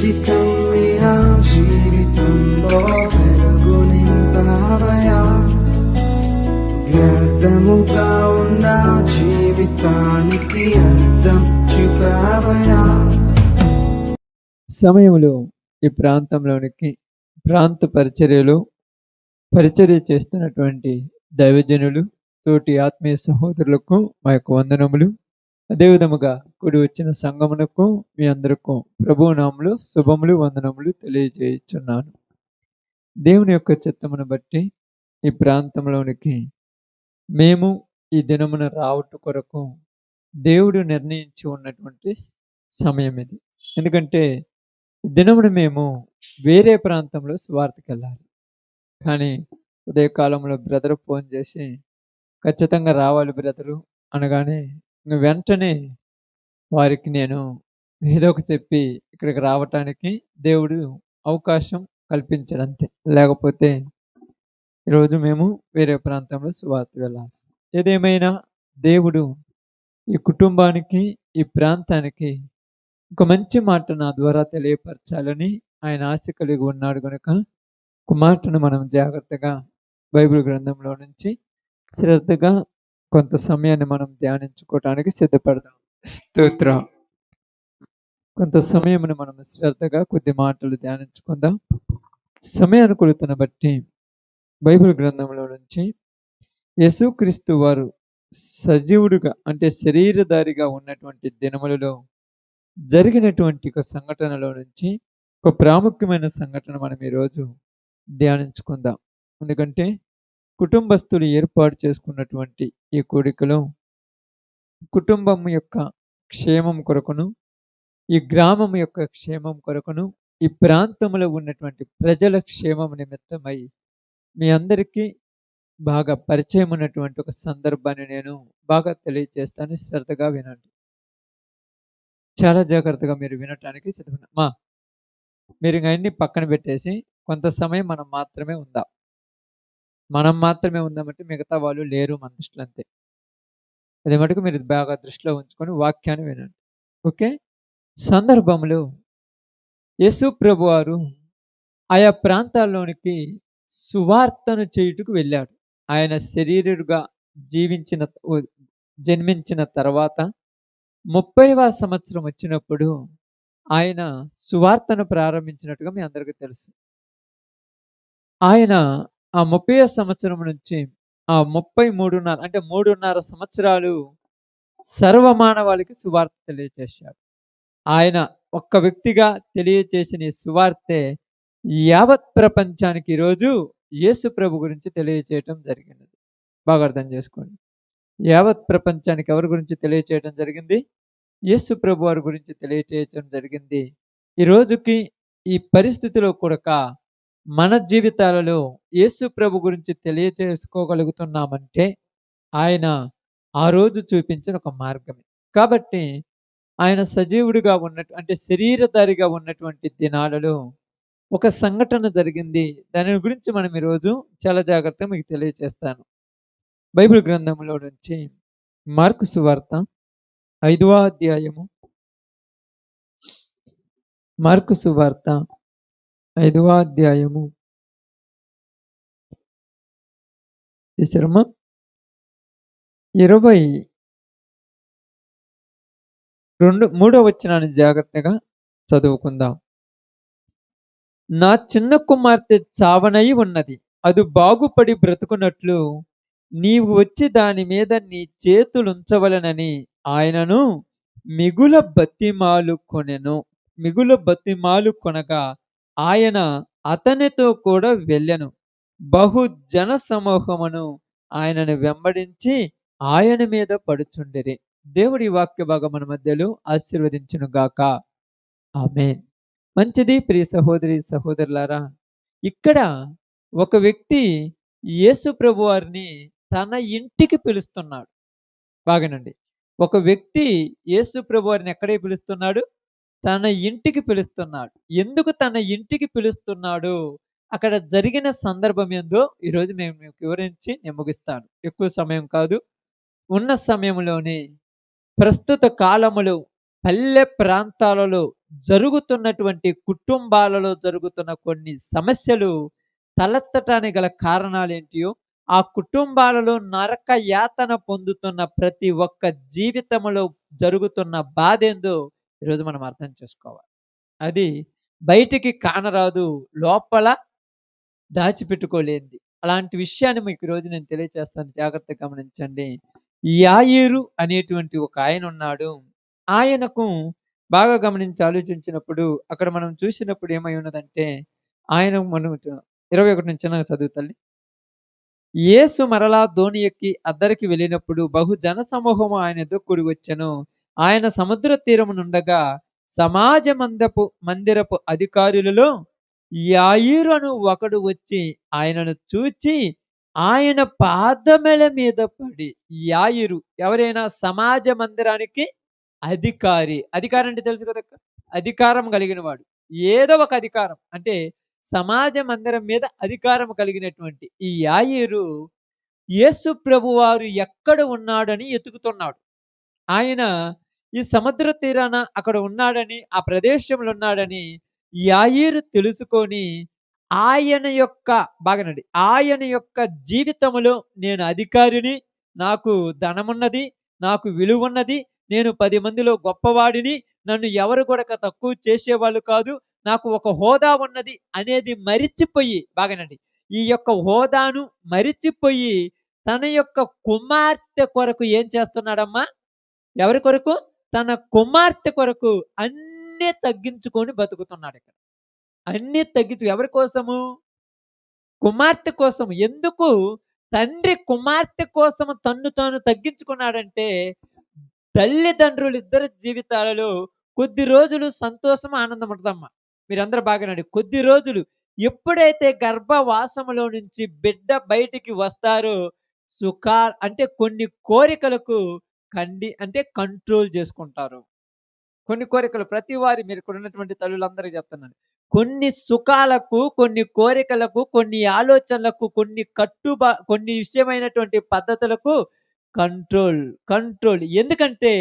స్ఫటికం నా జీవితంలో వెలుగు నింపావయా, వ్యర్థముగా ఉన్న జీవితానికి అర్థం చూపావయా. సమయంలో ఈ ప్రాంతంలోనికి ప్రాంత పరిచర్య చేస్తున్నటువంటి దైవజనులు, తోటి ఆత్మీయ సహోదరులకు మా యొక్క వందనములు. అదేవిధముగా కూడి వచ్చిన సంఘమునకు మీ అందరికీ ప్రభువు నామములో శుభములు, వందనములు తెలియజేయుచున్నాను. దేవుని యొక్క చిత్తమును బట్టి ఈ ప్రాంతంలోనికి మేము ఈ దినమున రావట కొరకు దేవుడు నిర్ణయించి ఉన్నటువంటి సమయం ఇది. ఎందుకంటే దినమున మేము వేరే ప్రాంతంలో సువార్తకి వెళ్ళాలి. కానీ ఉదయకాలంలో బ్రదర్ ఫోన్ చేసి ఖచ్చితంగా రావాలి బ్రదరు అనగానే వెంటనే వారికి నేను ఏదో ఒక చెప్పి ఇక్కడికి రావటానికి దేవుడు అవకాశం కల్పించడంతే. లేకపోతే ఈరోజు మేము వేరే ప్రాంతంలో సువార్త వెళ్ళాల్సి. ఏదేమైనా దేవుడు ఈ కుటుంబానికి, ఈ ప్రాంతానికి ఒక మంచి మాట నా ద్వారా తెలియపరచాలని ఆయన ఆశ కలిగి ఉన్నాడు కనుక ఒక మాటను మనం జాగ్రత్తగా బైబిల్ గ్రంథంలో నుంచి శ్రద్ధగా కొంత సమయాన్ని మనం ధ్యానించుకోవటానికి సిద్ధపడదాం. స్తోత్రం. కొంత సమయమును మనం శ్రద్ధగా కొద్ది మాటలు ధ్యానించుకుందాం. సమయానుకూలతను బట్టి బైబిల్ గ్రంథంలో నుంచి యేసుక్రీస్తు వారు సజీవుడుగా అంటే శరీరధారిగా ఉన్నటువంటి దినములలో జరిగినటువంటి ఒక సంఘటనలో నుంచి ఒక ప్రాముఖ్యమైన సంఘటన మనం ఈరోజు ధ్యానించుకుందాం. ఎందుకంటే కుటుంబస్తులు ఏర్పాటు చేసుకున్నటువంటి ఈ కూడికలో కుటుంబం యొక్క క్షేమం కొరకును, ఈ గ్రామం యొక్క క్షేమం కొరకును, ఈ ప్రాంతంలో ఉన్నటువంటి ప్రజల క్షేమం నిమిత్తమై మీ అందరికీ బాగా పరిచయం ఉన్నటువంటి ఒక సందర్భాన్ని నేను బాగా తెలియజేస్తాను. శ్రద్ధగా వినండి. చాలా జాగ్రత్తగా మీరు వినటానికి సిద్ధంగా. మీరు అన్ని పక్కన పెట్టేసి కొంత సమయం మనం మాత్రమే ఉందామంటే మిగతా వాళ్ళు లేరు మన దృష్టిలో, అంతే. అది మటుకు మీరు బాగా దృష్టిలో ఉంచుకొని వాక్యాన్ని వినండి. ఓకే. సందర్భంలో యేసు ప్రభు వారు ఆయా ప్రాంతాల్లోనికి సువార్తను చేయుటకు వెళ్ళాడు. ఆయన శరీరుడుగా జన్మించిన తర్వాత 30వ సంవత్సరం వచ్చినప్పుడు ఆయన సువార్తను ప్రారంభించినట్టుగా మీ అందరికీ తెలుసు. ఆయన ఆ 30వ సంవత్సరం నుంచి ఆ 3.5 సంవత్సరాలు సర్వమానవాళికి సువార్త తెలియచేశాడు. ఆయన ఒక్క వ్యక్తిగా తెలియచేసిన ఈ సువార్తే యావత్ ప్రపంచానికి ఈరోజు యేసు ప్రభు గురించి తెలియచేయటం జరిగింది. బాగా అర్థం చేసుకోండి. యావత్ ప్రపంచానికి ఎవరి గురించి తెలియచేయటం జరిగింది? యేసు ప్రభు వారి గురించి తెలియచేయటం జరిగింది. ఈ రోజుకి ఈ పరిస్థితిలో కూడా మన జీవితాలలో యేసు ప్రభు గురించి తెలియచేసుకోగలుగుతున్నామంటే ఆయన ఆ రోజు చూపించిన ఒక మార్గమే. కాబట్టి ఆయన సజీవుడిగా అంటే శరీరధారిగా ఉన్నటువంటి దినాలలో ఒక సంఘటన జరిగింది. దాని గురించి మనం ఈరోజు చాలా జాగ్రత్తగా మీకు తెలియజేస్తాను. బైబిల్ గ్రంథంలో నుంచి మార్కు సువార్త 5వ అధ్యాయము, మార్కు సువార్త 5వ అధ్యాయము 23వ వచనాన్ని జాగ్రత్తగా చదువుకుందాం. నా చిన్న కుమార్తె చావనై ఉన్నది, అది బాగుపడి బ్రతుకున్నట్లు నీవు వచ్చి దాని మీద నీ చేతులుంచవలనని ఆయనను మిగుల బతిమాలు కొనగా ఆయన అతనితో కూడా వెళ్ళెను. బహు జన సమూహమును ఆయనను వెంబడించి ఆయన మీద పడుచుండిరి. దేవుడి వాక్య భాగం మన మధ్యలో ఆశీర్వదించును గాక. ఆమేన్. మంచిది. ప్రియ సహోదరి సహోదరులారా, ఇక్కడ ఒక వ్యక్తి యేసు ప్రభు వారిని తన ఇంటికి పిలుస్తున్నాడు. బాగానండి. ఒక వ్యక్తి యేసు ప్రభు వారిని ఎక్కడికి పిలుస్తున్నాడు? తన ఇంటికి పిలుస్తున్నాడు. ఎందుకు తన ఇంటికి పిలుస్తున్నాడు? అక్కడ జరిగిన సందర్భం ఏందో ఈరోజు నేను మీకు వివరించి నేను ముగిస్తాను. ఎక్కువ సమయం కాదు. ఉన్న సమయంలోనే ప్రస్తుత కాలములో పల్లె ప్రాంతాలలో జరుగుతున్నటువంటి కుటుంబాలలో జరుగుతున్న కొన్ని సమస్యలు తలెత్తటానికి గల కారణాలు ఏంటియో, ఆ కుటుంబాలలో నరక యాతన పొందుతున్న ప్రతి ఒక్క జీవితంలో జరుగుతున్న బాధ ఏందో ఈరోజు మనం అర్థం చేసుకోవాలి. అది బయటికి కానరాదు, లోపల దాచిపెట్టుకోలేనిది. అలాంటి విషయాన్ని మీకు ఈరోజు నేను తెలియచేస్తాను, జాగ్రత్తగా గమనించండి. యాయీరు అనేటువంటి ఒక ఆయన ఉన్నాడు. ఆయనకు బాగా గమనించి ఆలోచించినప్పుడు అక్కడ మనం చూసినప్పుడు ఏమై ఉన్నదంటే, ఆయన మనం 21 నుంచి చదువు తల్లి. యేసు మరలా దోణి ఎక్కి అద్దరికి వెళ్ళినప్పుడు బహు జన సమూహము ఆయన ఎదుకు కూడి వచ్చెను. ఆయన సముద్ర తీరమునుండగా సమాజ మందిరపు అధికారులలో యాయీరు అను ఒకడు వచ్చి ఆయనను చూచి ఆయన పాదముల మీద పడి. యాయీరు ఎవరైనా సమాజ మందిరానికి అధికారి. అధికారం అంటే తెలుసు కదక్క, అధికారం కలిగిన వాడు. ఏదో ఒక అధికారం అంటే సమాజ మందిరం మీద అధికారం కలిగినటువంటి ఈ యాయీరు యేసు ప్రభువారు ఎక్కడ ఉన్నాడని ఎతుకుతున్నాడు. ఆయన ఈ సముద్ర తీరాన అక్కడ ఉన్నాడని, ఆ ప్రదేశంలో ఉన్నాడని యాయీరు తెలుసుకొని ఆయన యొక్క బాగానండి, ఆయన యొక్క జీవితంలో నేను అధికారిని, నాకు ధనమున్నది, నాకు విలువున్నది, నేను 10 మందిలో గొప్పవాడిని, నన్ను ఎవరు కూడా తక్కువ చేసేవాళ్ళు కాదు, నాకు ఒక హోదా ఉన్నది అనేది మరిచిపోయి, బాగానండి, ఈ యొక్క హోదాను మరిచిపోయి తన యొక్క కుమార్తె కొరకు ఏం చేస్తున్నాడమ్మా? ఎవరి కొరకు? తన కుమార్తె కొరకు అన్నీ తగ్గించుకొని బతుకుతున్నాడు ఇక్కడ. అన్నీ తగ్గించు ఎవరి కోసము? కుమార్తె కోసం. ఎందుకు తండ్రి కుమార్తె కోసం తన్ను తాను తగ్గించుకున్నాడంటే, తల్లిదండ్రులు ఇద్దరి జీవితాలలో కొద్ది రోజులు సంతోషం, ఆనందం ఉంటుందమ్మా. మీరందరూ బాగానండి. కొద్ది రోజులు ఎప్పుడైతే గర్భవాసములో నుంచి బిడ్డ బయటికి వస్తారో అంటే కొన్ని కోరికలకు కంట్రోల్ చేసుకుంటారు. కొన్ని కోరికలు ప్రతి వారి, మీరు ఇక్కడ ఉన్నటువంటి తల్లులందరికీ చెప్తున్నాను, కొన్ని సుఖాలకు, కొన్ని కోరికలకు, కొన్ని ఆలోచనలకు, కొన్ని విషయమైనటువంటి పద్ధతులకు కంట్రోల్. ఎందుకంటే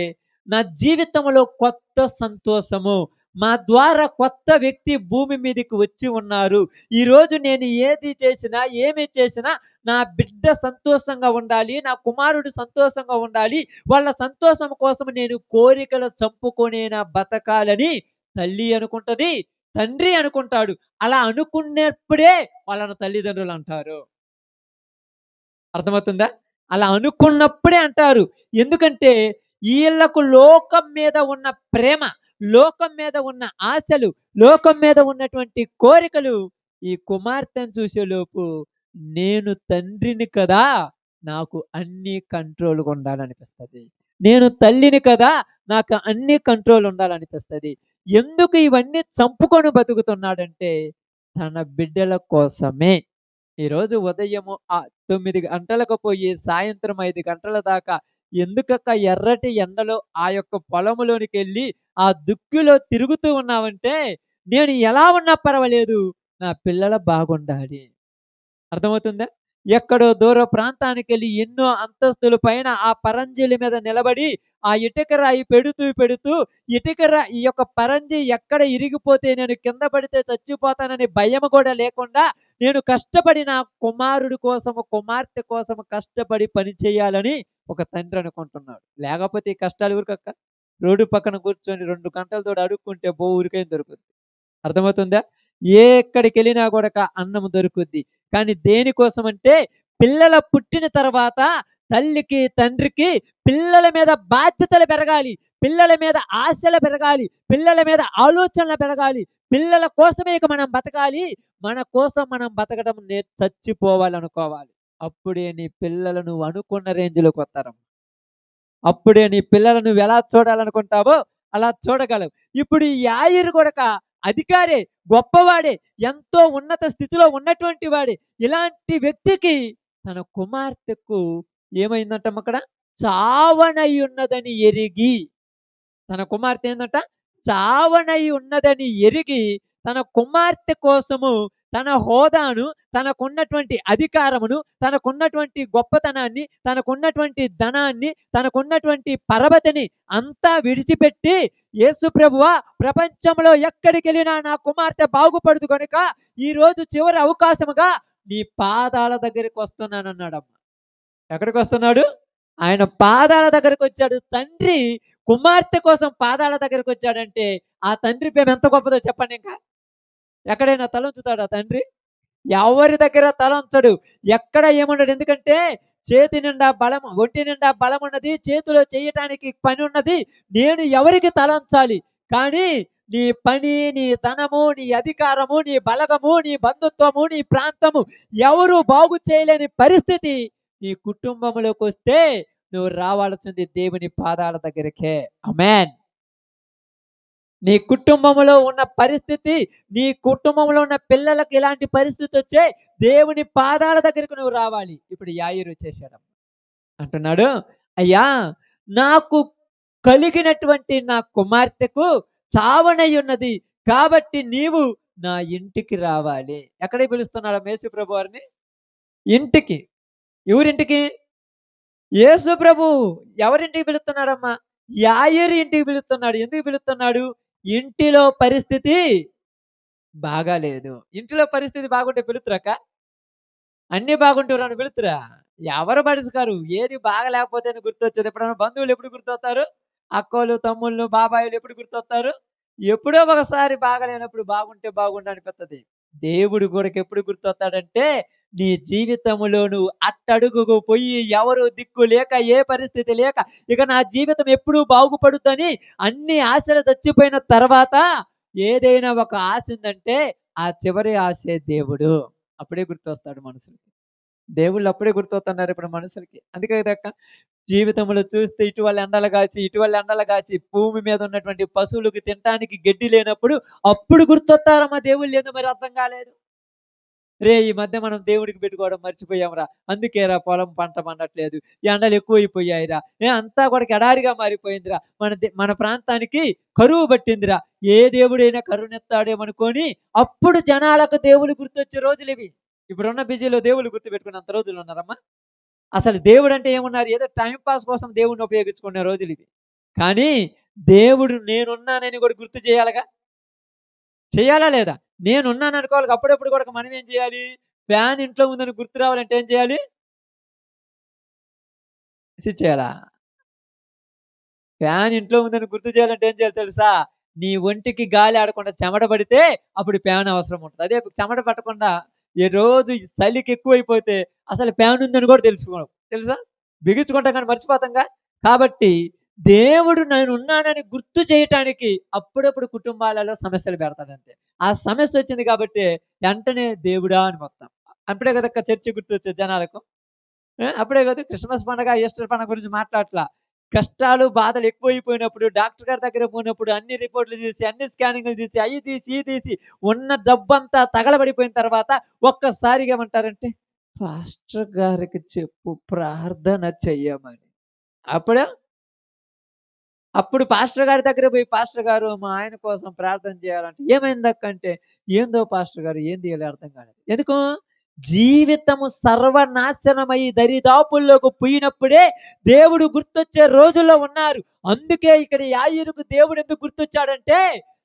నా జీవితంలో కొత్త సంతోషము, మా ద్వారా కొత్త వ్యక్తి భూమి మీదకి వచ్చి ఉన్నారు. ఈరోజు నేను ఏమి చేసినా నా బిడ్డ సంతోషంగా ఉండాలి, నా కుమారుడు సంతోషంగా ఉండాలి, వాళ్ళ సంతోషం కోసం నేను కోరికలు చంపుకొనేనా బతకాలని తల్లి అనుకుంటది, తండ్రి అనుకుంటాడు. అలా అనుకున్నప్పుడే వాళ్ళని తల్లిదండ్రులు అంటారు. అర్థమవుతుందా? అలా అనుకున్నప్పుడే అంటారు. ఎందుకంటే వీళ్ళకు లోకం మీద ఉన్న ప్రేమ, లోకం మీద ఉన్న ఆశలు, లోకం మీద ఉన్నటువంటి కోరికలు ఈ కుమార్తెను చూసేలోపు నేను తండ్రిని కదా, నాకు అన్ని కంట్రోల్గా ఉండాలనిపిస్తుంది, నేను తల్లిని కదా, నాకు అన్ని కంట్రోల్ ఉండాలనిపిస్తుంది. ఎందుకు ఇవన్నీ చంపుకొని బతుకుతున్నాడంటే తన బిడ్డల కోసమే. ఈరోజు ఉదయము 9 గంటలకు పోయి సాయంత్రం 5 గంటల దాకా ఎందుకక్క ఎర్రటి ఎండలో ఆ యొక్క పొలములోనికి వెళ్ళి ఆ దుక్కిలో తిరుగుతూ ఉన్నావంటే, నేను ఎలా ఉన్నా పర్వాలేదు, నా పిల్లలు బాగుండాలి. అర్థమవుతుందా? ఎక్కడో దూర ప్రాంతానికి వెళ్ళి ఎన్నో అంతస్తుల పైన ఆ పరంజీల మీద నిలబడి ఆ ఇటుక రాయి పెడుతూ ఈ యొక్క పరంజి ఎక్కడ ఇరిగిపోతే నేను కింద పడితే చచ్చిపోతానని భయం కూడా లేకుండా నేను కష్టపడి నా కుమారుడి కోసము, కుమార్తె కోసము కష్టపడి పని చేయాలని ఒక తండ్రి అనుకుంటున్నాడు. లేకపోతే ఈ కష్టాలు ఊరికక్క రోడ్డు పక్కన కూర్చొని 2 గంటలతో అడుక్కుంటే ఊరికైనా దొరుకుతుంది. అర్థమవుతుందా? ఎక్కడికి వెళ్ళినా కూడా అన్నం దొరుకుద్ది. కానీ దేనికోసం అంటే పిల్లల పుట్టిన తర్వాత తల్లికి, తండ్రికి పిల్లల మీద బాధ్యతలు పెరగాలి, పిల్లల మీద ఆశలు పెరగాలి, పిల్లల మీద ఆలోచనలు పెరగాలి. పిల్లల కోసమే ఇక మనం బతకాలి, మన కోసం మనం బతకడం చచ్చిపోవాలనుకోవాలి. అప్పుడే నీ పిల్లలు నువ్వు అనుకున్న రేంజ్లోకి వస్తారు. అప్పుడే నీ పిల్లలను నువ్వు ఎలా చూడాలనుకుంటావో అలా చూడగలవు. ఇప్పుడు ఈ యాయీరు కూడా అధికారే, గొప్పవాడే, ఎంతో ఉన్నత స్థితిలో ఉన్నటువంటి వాడే. ఇలాంటి వ్యక్తికి తన కుమార్తెకు ఏమైందంటమ్మ అక్కడ? చావనై ఉన్నదని ఎరిగి, తన కుమార్తె ఏందంట? చావనై ఉన్నదని ఎరిగి తన కుమార్తె కోసము తన హోదాను, తనకున్నటువంటి అధికారమును, తనకున్నటువంటి గొప్పతనాన్ని, తనకున్నటువంటి ధనాన్ని, తనకున్నటువంటి పరపతిని అంతా విడిచిపెట్టి, యేసు ప్రభువా, ప్రపంచంలో ఎక్కడికెళ్ళినా నా కుమార్తె బాగుపడదు గనుక ఈరోజు చివరి అవకాశముగా నీ పాదాల దగ్గరికి వస్తున్నానన్నాడమ్మ. ఎక్కడికి వస్తున్నాడు? ఆయన పాదాల దగ్గరికి వచ్చాడు. తండ్రి కుమార్తె కోసం పాదాల దగ్గరికి వచ్చాడంటే ఆ తండ్రి ప్రేమ ఎంత గొప్పదో చెప్పండి. ఇంకా ఎక్కడైనా తలంచుతాడా తండ్రి? ఎవరి దగ్గర తలంచడు. ఎక్కడ ఏముండడు. ఎందుకంటే చేతి నిండా బలం, ఒంటి నిండా బలం ఉన్నది, చేతిలో చేయటానికి పని ఉన్నది. నేను ఎవరికి తలంచాలి? కానీ నీ పని, నీ ధనము, నీ అధికారము, నీ బలగము, నీ బంధుత్వము, నీ ప్రాంతము ఎవరు బాగు చేయలేని పరిస్థితి నీ కుటుంబంలోకి వస్తే నువ్వు రావాల్సింది దేవుని పాదాల దగ్గరికే. ఆమేన్. నీ కుటుంబంలో ఉన్న పరిస్థితి, నీ కుటుంబంలో ఉన్న పిల్లలకు ఇలాంటి పరిస్థితి వచ్చే దేవుని పాదాల దగ్గరికి నువ్వు రావాలి. ఇప్పుడు యాయిరు వచ్చేసాడు. అంటున్నాడు, అయ్యా, నాకు కలిగినటువంటి నా కుమార్తెకు చావనై ఉన్నది, కాబట్టి నీవు నా ఇంటికి రావాలి. ఎక్కడికి పిలుస్తున్నాడు యేసు ప్రభు వారిని? ఇంటికి. ఎవరింటికి? యేసు ప్రభు ఎవరింటికి పిలుస్తున్నాడమ్మా? యాయిరు ఇంటికి పిలుస్తున్నాడు. ఎందుకు పిలుస్తున్నాడు? ఇంటిలో పరిస్థితి బాగాలేదు. ఇంటిలో పరిస్థితి బాగుంటే పిలుతురాక? అన్ని బాగుంటే ఎవరైనా పిలుతురా? ఎవరు పడుచుకారు. ఏది బాగలేకపోతే గుర్తొచ్చేది. ఎప్పుడైనా బంధువులు ఎప్పుడు గుర్తొస్తారు? అక్కోళ్ళు, తమ్ముళ్ళు, బాబాయిలు ఎప్పుడు గుర్తొస్తారు? ఎప్పుడో ఒకసారి బాగలేనప్పుడు బాగుంటే బాగుండు అనిపిస్తుంది. దేవుడు కూడా ఎప్పుడు గుర్తొస్తాడంటే నీ జీవితంలో నువ్వు అట్టడుగుకు పోయి ఎవరు దిక్కు లేక, ఏ పరిస్థితి లేక, ఇక నా జీవితం ఎప్పుడూ బాగుపడుద్దని అన్ని ఆశలు చచ్చిపోయిన తర్వాత ఏదైనా ఒక ఆశ ఉందంటే ఆ చివరి ఆశే దేవుడు. అప్పుడే గుర్తొస్తాడు మనుషులకి. దేవుళ్ళు అప్పుడే గుర్తొస్తున్నారు ఇప్పుడు మనుషులకి. అందుకే కదక్క జీవితంలో చూస్తే ఇటీవల ఎండలు కాచి భూమి మీద ఉన్నటువంటి పశువులకు తినటానికి గడ్డి లేనప్పుడు అప్పుడు గుర్తొస్తారమ్మా దేవుళ్ళు. లేదు మరి అర్థం కాలేదు. ఈ మధ్య మనం దేవుడికి పెట్టుకోవడం మర్చిపోయాంరా, అందుకేరా పొలం పంట పండట్లేదు, ఎండలు ఎక్కువైపోయాయిరా, అంతా కూడా ఎడారిగా మారిపోయిందిరా, మన ప్రాంతానికి కరువు పట్టిందిరా, ఏ దేవుడైనా కరుణెత్తాడేమనుకొని అప్పుడు జనాలకు దేవుడు గుర్తొచ్చే రోజులు ఇవి. ఇప్పుడున్న బిజీలో దేవుడు గుర్తు పెట్టుకున్నంత రోజులు ఉన్నారమ్మా? అసలు దేవుడు అంటే ఏమున్నారు? ఏదో టైం పాస్ కోసం దేవుడిని ఉపయోగించుకునే రోజులు ఇవి. కానీ దేవుడు నేనున్నానని కూడా గుర్తు చేయాలిగా. చేయాలా లేదా? నేనున్నాను అనుకోవాలి. అప్పుడప్పుడు కూడా మనం ఏం చేయాలి? ఫ్యాన్ ఇంట్లో ఉందని గుర్తు రావాలంటే ఏం చేయాలి? స్విచ్ చేయాలా? ఫ్యాన్ ఇంట్లో ఉందని గుర్తు చేయాలంటే ఏం చేయాలి తెలుసా? నీ ఒంటికి గాలి ఆడకుండా చెమట పడితే అప్పుడు ఫ్యాన్ అవసరం ఉంటుంది. అదే చెమట పట్టకుండా ఈ రోజు చలికి ఎక్కువైపోతే అసలు ఫ్యాన్ ఉందని కూడా తెలుసుకోవడం తెలుసా? బిగించుకుంటాం కానీ మర్చిపోతాంగా. కాబట్టి దేవుడు నేను ఉన్నానని గుర్తు చేయటానికి అప్పుడప్పుడు కుటుంబాలలో సమస్యలు పెడతాడంతే. ఆ సమస్య వచ్చింది కాబట్టి వెంటనే దేవుడా అని మొత్తం. అప్పుడే కదా చర్చి గుర్తు వచ్చేది జనాలకు. అప్పుడే కదా క్రిస్మస్ పండుగ, ఈస్టర్ పండుగ గురించి మాట్లాడట్లా. కష్టాలు, బాధలు ఎక్కువైపోయినప్పుడు డాక్టర్ గారి దగ్గర పోయినప్పుడు అన్ని రిపోర్ట్లు తీసి, అన్ని స్కానింగ్లు తీసి, అవి తీసి, ఈ తీసి ఉన్న డబ్బంతా తగలబడిపోయిన తర్వాత ఒక్కసారిగా ఏమంటారంటే పాస్టర్ గారికి చెప్పు ప్రార్థన చెయ్యమని. అప్పుడు పాస్టర్ గారి దగ్గర పోయి, పాస్టర్ గారు మా ఆయన కోసం ప్రార్థన చేయాలంటే ఏమైందక్కంటే, ఏందో పాస్టర్ గారు ఏం తీయాలి అర్థం కాలేదు. ఎందుకు? జీవితము సర్వనాశనమై దరిదాపుల్లోకి పోయినప్పుడే దేవుడు గుర్తొచ్చే రోజుల్లో ఉన్నారు. అందుకే ఇక్కడ యాయిరుకు దేవుడు ఎందుకు గుర్తొచ్చాడంటే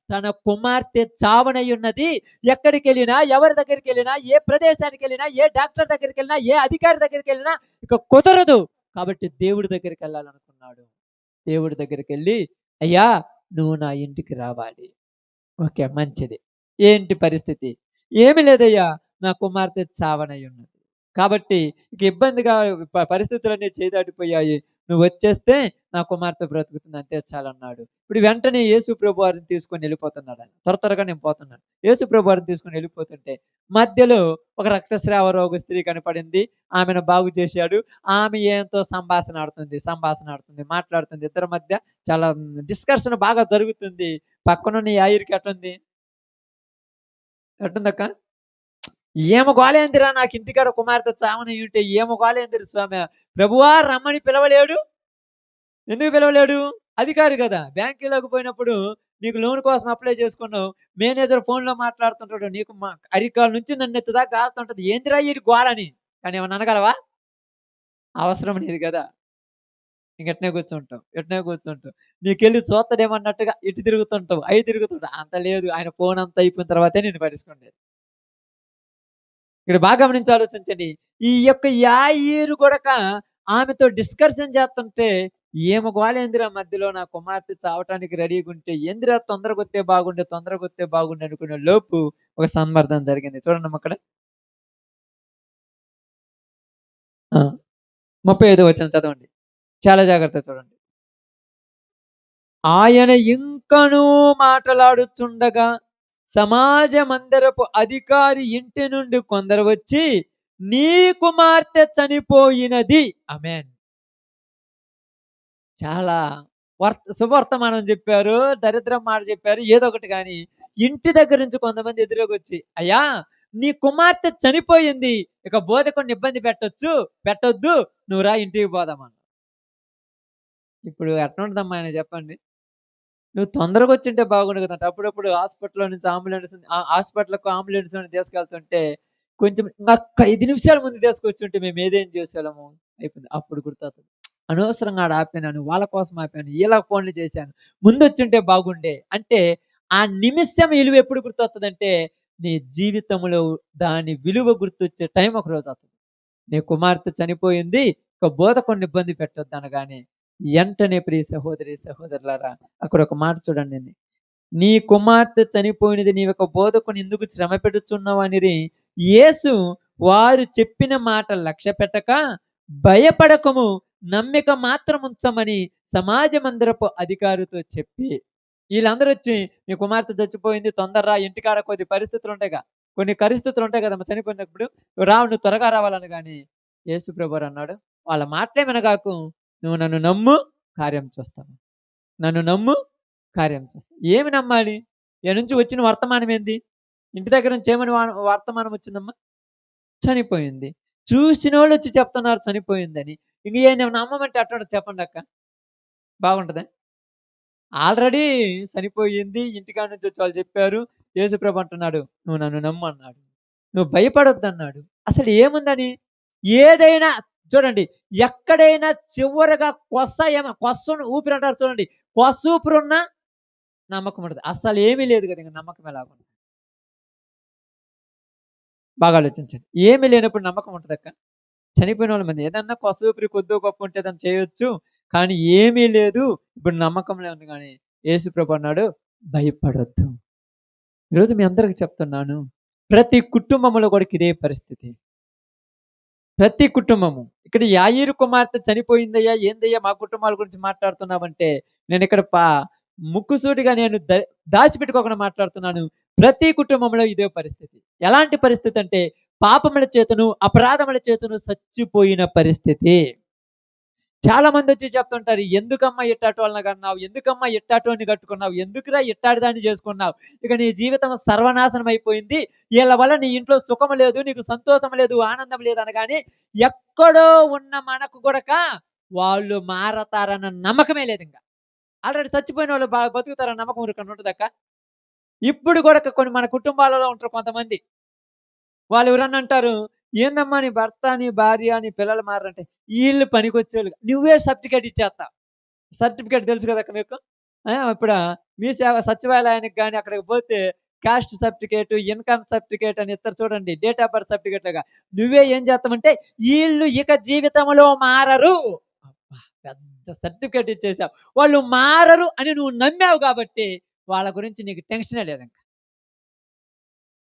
తన కుమార్తె చావనై ఉన్నది. ఎక్కడికి వెళ్ళినా, ఎవరి దగ్గరికి వెళ్ళినా, ఏ ప్రదేశానికి వెళ్ళినా, ఏ డాక్టర్ దగ్గరికి వెళ్ళినా, ఏ అధికారి దగ్గరికి వెళ్ళినా ఇక కుదరదు. కాబట్టి దేవుడి దగ్గరికి వెళ్ళాలనుకున్నాడు. దేవుడి దగ్గరికి వెళ్ళి, అయ్యా, నువ్వు నా ఇంటికి రావాలి. ఓకే, మంచిది. ఏంటి పరిస్థితి? ఏమి లేదయ్యా, నా కుమార్తె చావనై ఉన్నది. కాబట్టి ఇక ఇబ్బందిగా పరిస్థితులన్నీ చేదాటిపోయాయి. నువ్వు వచ్చేస్తే నా కుమార్తె బ్రతుకుతుంది, అంతే చాలన్నాడు. ఇప్పుడు వెంటనే యేసు ప్రభు వారిని తీసుకొని వెళ్ళిపోతున్నాడు. ఆయన త్వరగా నేను పోతున్నాను. యేసు ప్రభు వారిని తీసుకొని వెళ్ళిపోతుంటే మధ్యలో ఒక రక్తస్రావ రోగ స్త్రీ కనపడింది. ఆమెను బాగు చేశాడు. ఆమె ఎంతో సంభాషణ ఆడుతుంది, మాట్లాడుతుంది. ఇద్దరి మధ్య చాలా డిస్కషన్ బాగా జరుగుతుంది. పక్కనున్న యాయిరుకి ఎట్టుందక్క? ఏమ గోలేందిరా, నాకు ఇంటికాడ కుమార్తె చావని ఉంటే ఏమ గోలేందిరి స్వామి, ప్రభువా రమ్మని పిలవలేడు. ఎందుకు పిలవలేడు? అధికారి కదా. బ్యాంకులోకి పోయినప్పుడు నీకు లోన్ కోసం అప్లై చేసుకున్నావు. మేనేజర్ ఫోన్‌లో మాట్లాడుతుంటాడు. నీకు అరికాళ్ళ నుంచి నన్నెత్తి దాకా కాలుతుంటది. ఏందిరా ఈడి గోలని. కానీ ఏమన్నా అనగలవా? అవసరం నీది కదా! ఇంక ఇట్నే కూర్చుంటావు. ఇట్నే కూర్చుంటావు. నీకెళ్ళి చూత్తడేమో అన్నట్టుగా ఇటు తిరుగుతుంటావు. అయి తిరుగుతుంటావు. అంత లేదు. ఆయన ఫోన్ అంతా అయిపోయిన తర్వాతే నిన్ను పట్టించుకునేది. ఇక్కడ బాగా గమనించి ఆలోచించండి. ఈ యొక్క యాయీరు గూడక ఆమెతో డిస్కషన్ చేస్తుంటే, ఈమె గోలేందిరా మధ్యలో నా కుమార్తె చావటానికి రెడీగుంటే, ఏందిరా తొందరగొత్తే బాగుండు, తొందరగొత్తే బాగుండు అనుకునే లోపు ఒక సన్మర్థం జరిగింది. చూడండమ్మా అక్కడ. ఆ! 35వ వచనం చదవండి. చాలా జాగ్రత్తగా చూడండి. ఆయన ఇంకనూ మాటలాడుచుండగా సమాజ మందిరపు అధికారి ఇంటి నుండి కొందరు వచ్చి, నీ కుమార్తె చనిపోయినది. ఆమేన్. చాలా శుభవర్తమానం చెప్పారు. దరిద్రం మాట చెప్పారు. ఏదో ఒకటి గాని ఇంటి దగ్గర నుంచి కొంతమంది ఎదురుగొచ్చి, అయ్యా నీ కుమార్తె చనిపోయింది. ఇక బోధకుడిని ఇబ్బంది పెట్టొద్దు. నువ్వు రా ఇంటికి పోదామన్నారు. ఇప్పుడు ఎట్లుంటదమ్మా ఆయన చెప్పండి? నువ్వు తొందరగా వచ్చింటే బాగుండు కదంట. అప్పుడప్పుడు హాస్పిటల్‌లో నుంచి హాస్పిటల్‌కి అంబులెన్స్‌లోని తీసుకెళ్తుంటే కొంచెం ఇంకొక్క 5 నిమిషాల ముందు తీసుకొచ్చుంటే మేము ఏదేం చేసేవాళ్ళము అయిపోయింది. అప్పుడు గుర్తొస్తది. అనవసరంగా ఆడ ఆపాను. వాళ్ళ కోసం ఆపాను. ఈళ్ళకి ఫోన్‌లు చేశాను. ముందొచ్చుంటే బాగుండే. అంటే ఆ నిమిషం విలువ ఎప్పుడు గుర్తొస్తదంటే నీ జీవితంలో దాని విలువ గుర్తొచ్చే టైం ఒకరోజు వస్తది. నీ కుమార్తె చనిపోయింది. ఇక బోధకుడిని ఇబ్బంది పెట్టొద్దు అనగానే ఎంటనే ప్రియ సహోదరి సహోదరులారా అక్కడ ఒక మాట చూడండి. నీ కుమార్తె చనిపోయినది నీవొక బోధకుని ఎందుకు శ్రమ పెడుచున్నావు అనిరి యేసు వారు చెప్పిన మాట లక్ష్య పెట్టక భయపడకము నమ్మిక మాత్రం ఉంచమని సమాజ మందిరపు అధికారితో చెప్పి వీళ్ళందరూ వచ్చి నీ కుమార్తె చచ్చిపోయింది తొందరరా ఇంటికాడ కొద్ది పరిస్థితులు ఉంటాయిగా కొన్ని పరిస్థితులు ఉంటాయి కదమ్మా చనిపోయినప్పుడు నువ్వు త్వరగా రావాలని కానీ యేసు ప్రభువారు అన్నాడు వాళ్ళ మాటలే వినగాకు నువ్వు నన్ను నమ్ము కార్యం చూస్తావు నన్ను నమ్ము కార్యం చేస్తావు ఏమి నమ్మాలి ఏ నుంచి వచ్చిన వర్తమానం ఏంది ఇంటి దగ్గర నుంచి ఏమని వర్తమానం వచ్చిందమ్మా చనిపోయింది చూసిన వాళ్ళు వచ్చి చెప్తున్నారు చనిపోయిందని ఇంక ఏం నమ్మమంటే అట్లా చెప్పండి అక్క బాగుంటదా ఆల్రెడీ చనిపోయింది ఇంటికాడ నుంచి వచ్చి వాళ్ళు చెప్పారు యేసుప్రభు అంటున్నాడు నువ్వు నన్ను నమ్ము అన్నాడు నువ్వు భయపడొద్దు అన్నాడు అసలు ఏముందని ఏదైనా చూడండి ఎక్కడైనా చివరగా కొస్స ఊపిరి అంటారు చూడండి కొస్స ఊపిరున్న నమ్మకం ఉండదు అసలు ఏమీ లేదు కదా ఇంకా నమ్మకం ఎలాగుంది బాగా ఆలోచించండి ఏమీ లేనప్పుడు నమ్మకం ఉంటుంది అక్క చనిపోయిన వాళ్ళ మంది ఏదన్నా కొస్స ఊపిరి కొద్దో గొప్ప ఉంటే దాన్ని చేయొచ్చు కానీ ఏమీ లేదు ఇప్పుడు నమ్మకంలో ఉంది కానీ యేసుప్రభు అన్నాడు భయపడొద్దు ఈరోజు మీ అందరికి చెప్తున్నాను ప్రతి కుటుంబంలో కూడా ఇదే పరిస్థితి ప్రతి కుటుంబము ఇక్కడ యాయీరు కుమార్తె చనిపోయిందయ్యా ఏందయ్యా మా కుటుంబాల గురించి మాట్లాడుతున్నావంటే నేను ఇక్కడ ముక్కుసూటిగా నేను దాచిపెట్టుకోకుండా మాట్లాడుతున్నాను ప్రతి కుటుంబంలో ఇదే పరిస్థితి ఎలాంటి పరిస్థితి అంటే పాపముల చేతను అపరాధముల చేతను చచ్చిపోయిన పరిస్థితి చాలా మంది వచ్చి చెప్తుంటారు ఎందుకమ్మా ఇట్టాటు వాళ్ళని కన్నావు ఎందుకమ్మా ఇట్టాటోని కట్టుకున్నావు ఎందుకురా ఇట్టాడి దాన్ని చేసుకున్నావు ఇక నీ జీవితం సర్వనాశనం అయిపోయింది వీళ్ళ వల్ల నీ ఇంట్లో సుఖం లేదు నీకు సంతోషం లేదు ఆనందం లేదు అనగానే ఎక్కడో ఉన్న మనకు కూడా వాళ్ళు మారతారన్న నమ్మకమే లేదు ఇంకా ఆల్రెడీ చచ్చిపోయిన వాళ్ళు బాగా బతుకుతారన్న నమ్మకం ఊరికన్నా ఉంటుందక్క ఇప్పుడు కూడా కొన్ని మన కుటుంబాలలో ఉంటారు కొంతమంది వాళ్ళు ఎవరన్నా అంటారు ఏందమ్మా నీ భర్త నీ భార్య నీ పిల్లలు మారంటే వీళ్ళు పనికొచ్చేవాళ్ళు నువ్వే సర్టిఫికేట్ ఇచ్చేస్తా సర్టిఫికేట్ తెలుసు కదా మీకు ఇప్పుడు మీ సేవ సచివాలయానికి కానీ అక్కడికి పోతే కాస్ట్ సర్టిఫికేట్ ఇన్కమ్ సర్టిఫికేట్ అని ఇస్తారు చూడండి డేట్ ఆఫ్ బర్త్ సర్టిఫికేట్ లాగా నువ్వే ఏం చేస్తామంటే వీళ్ళు ఇక జీవితంలో మారరు పెద్ద సర్టిఫికేట్ ఇచ్చేసావు వాళ్ళు మారరు అని నువ్వు నమ్మావు కాబట్టి వాళ్ళ గురించి నీకు టెన్షనే లేదు ఇంకా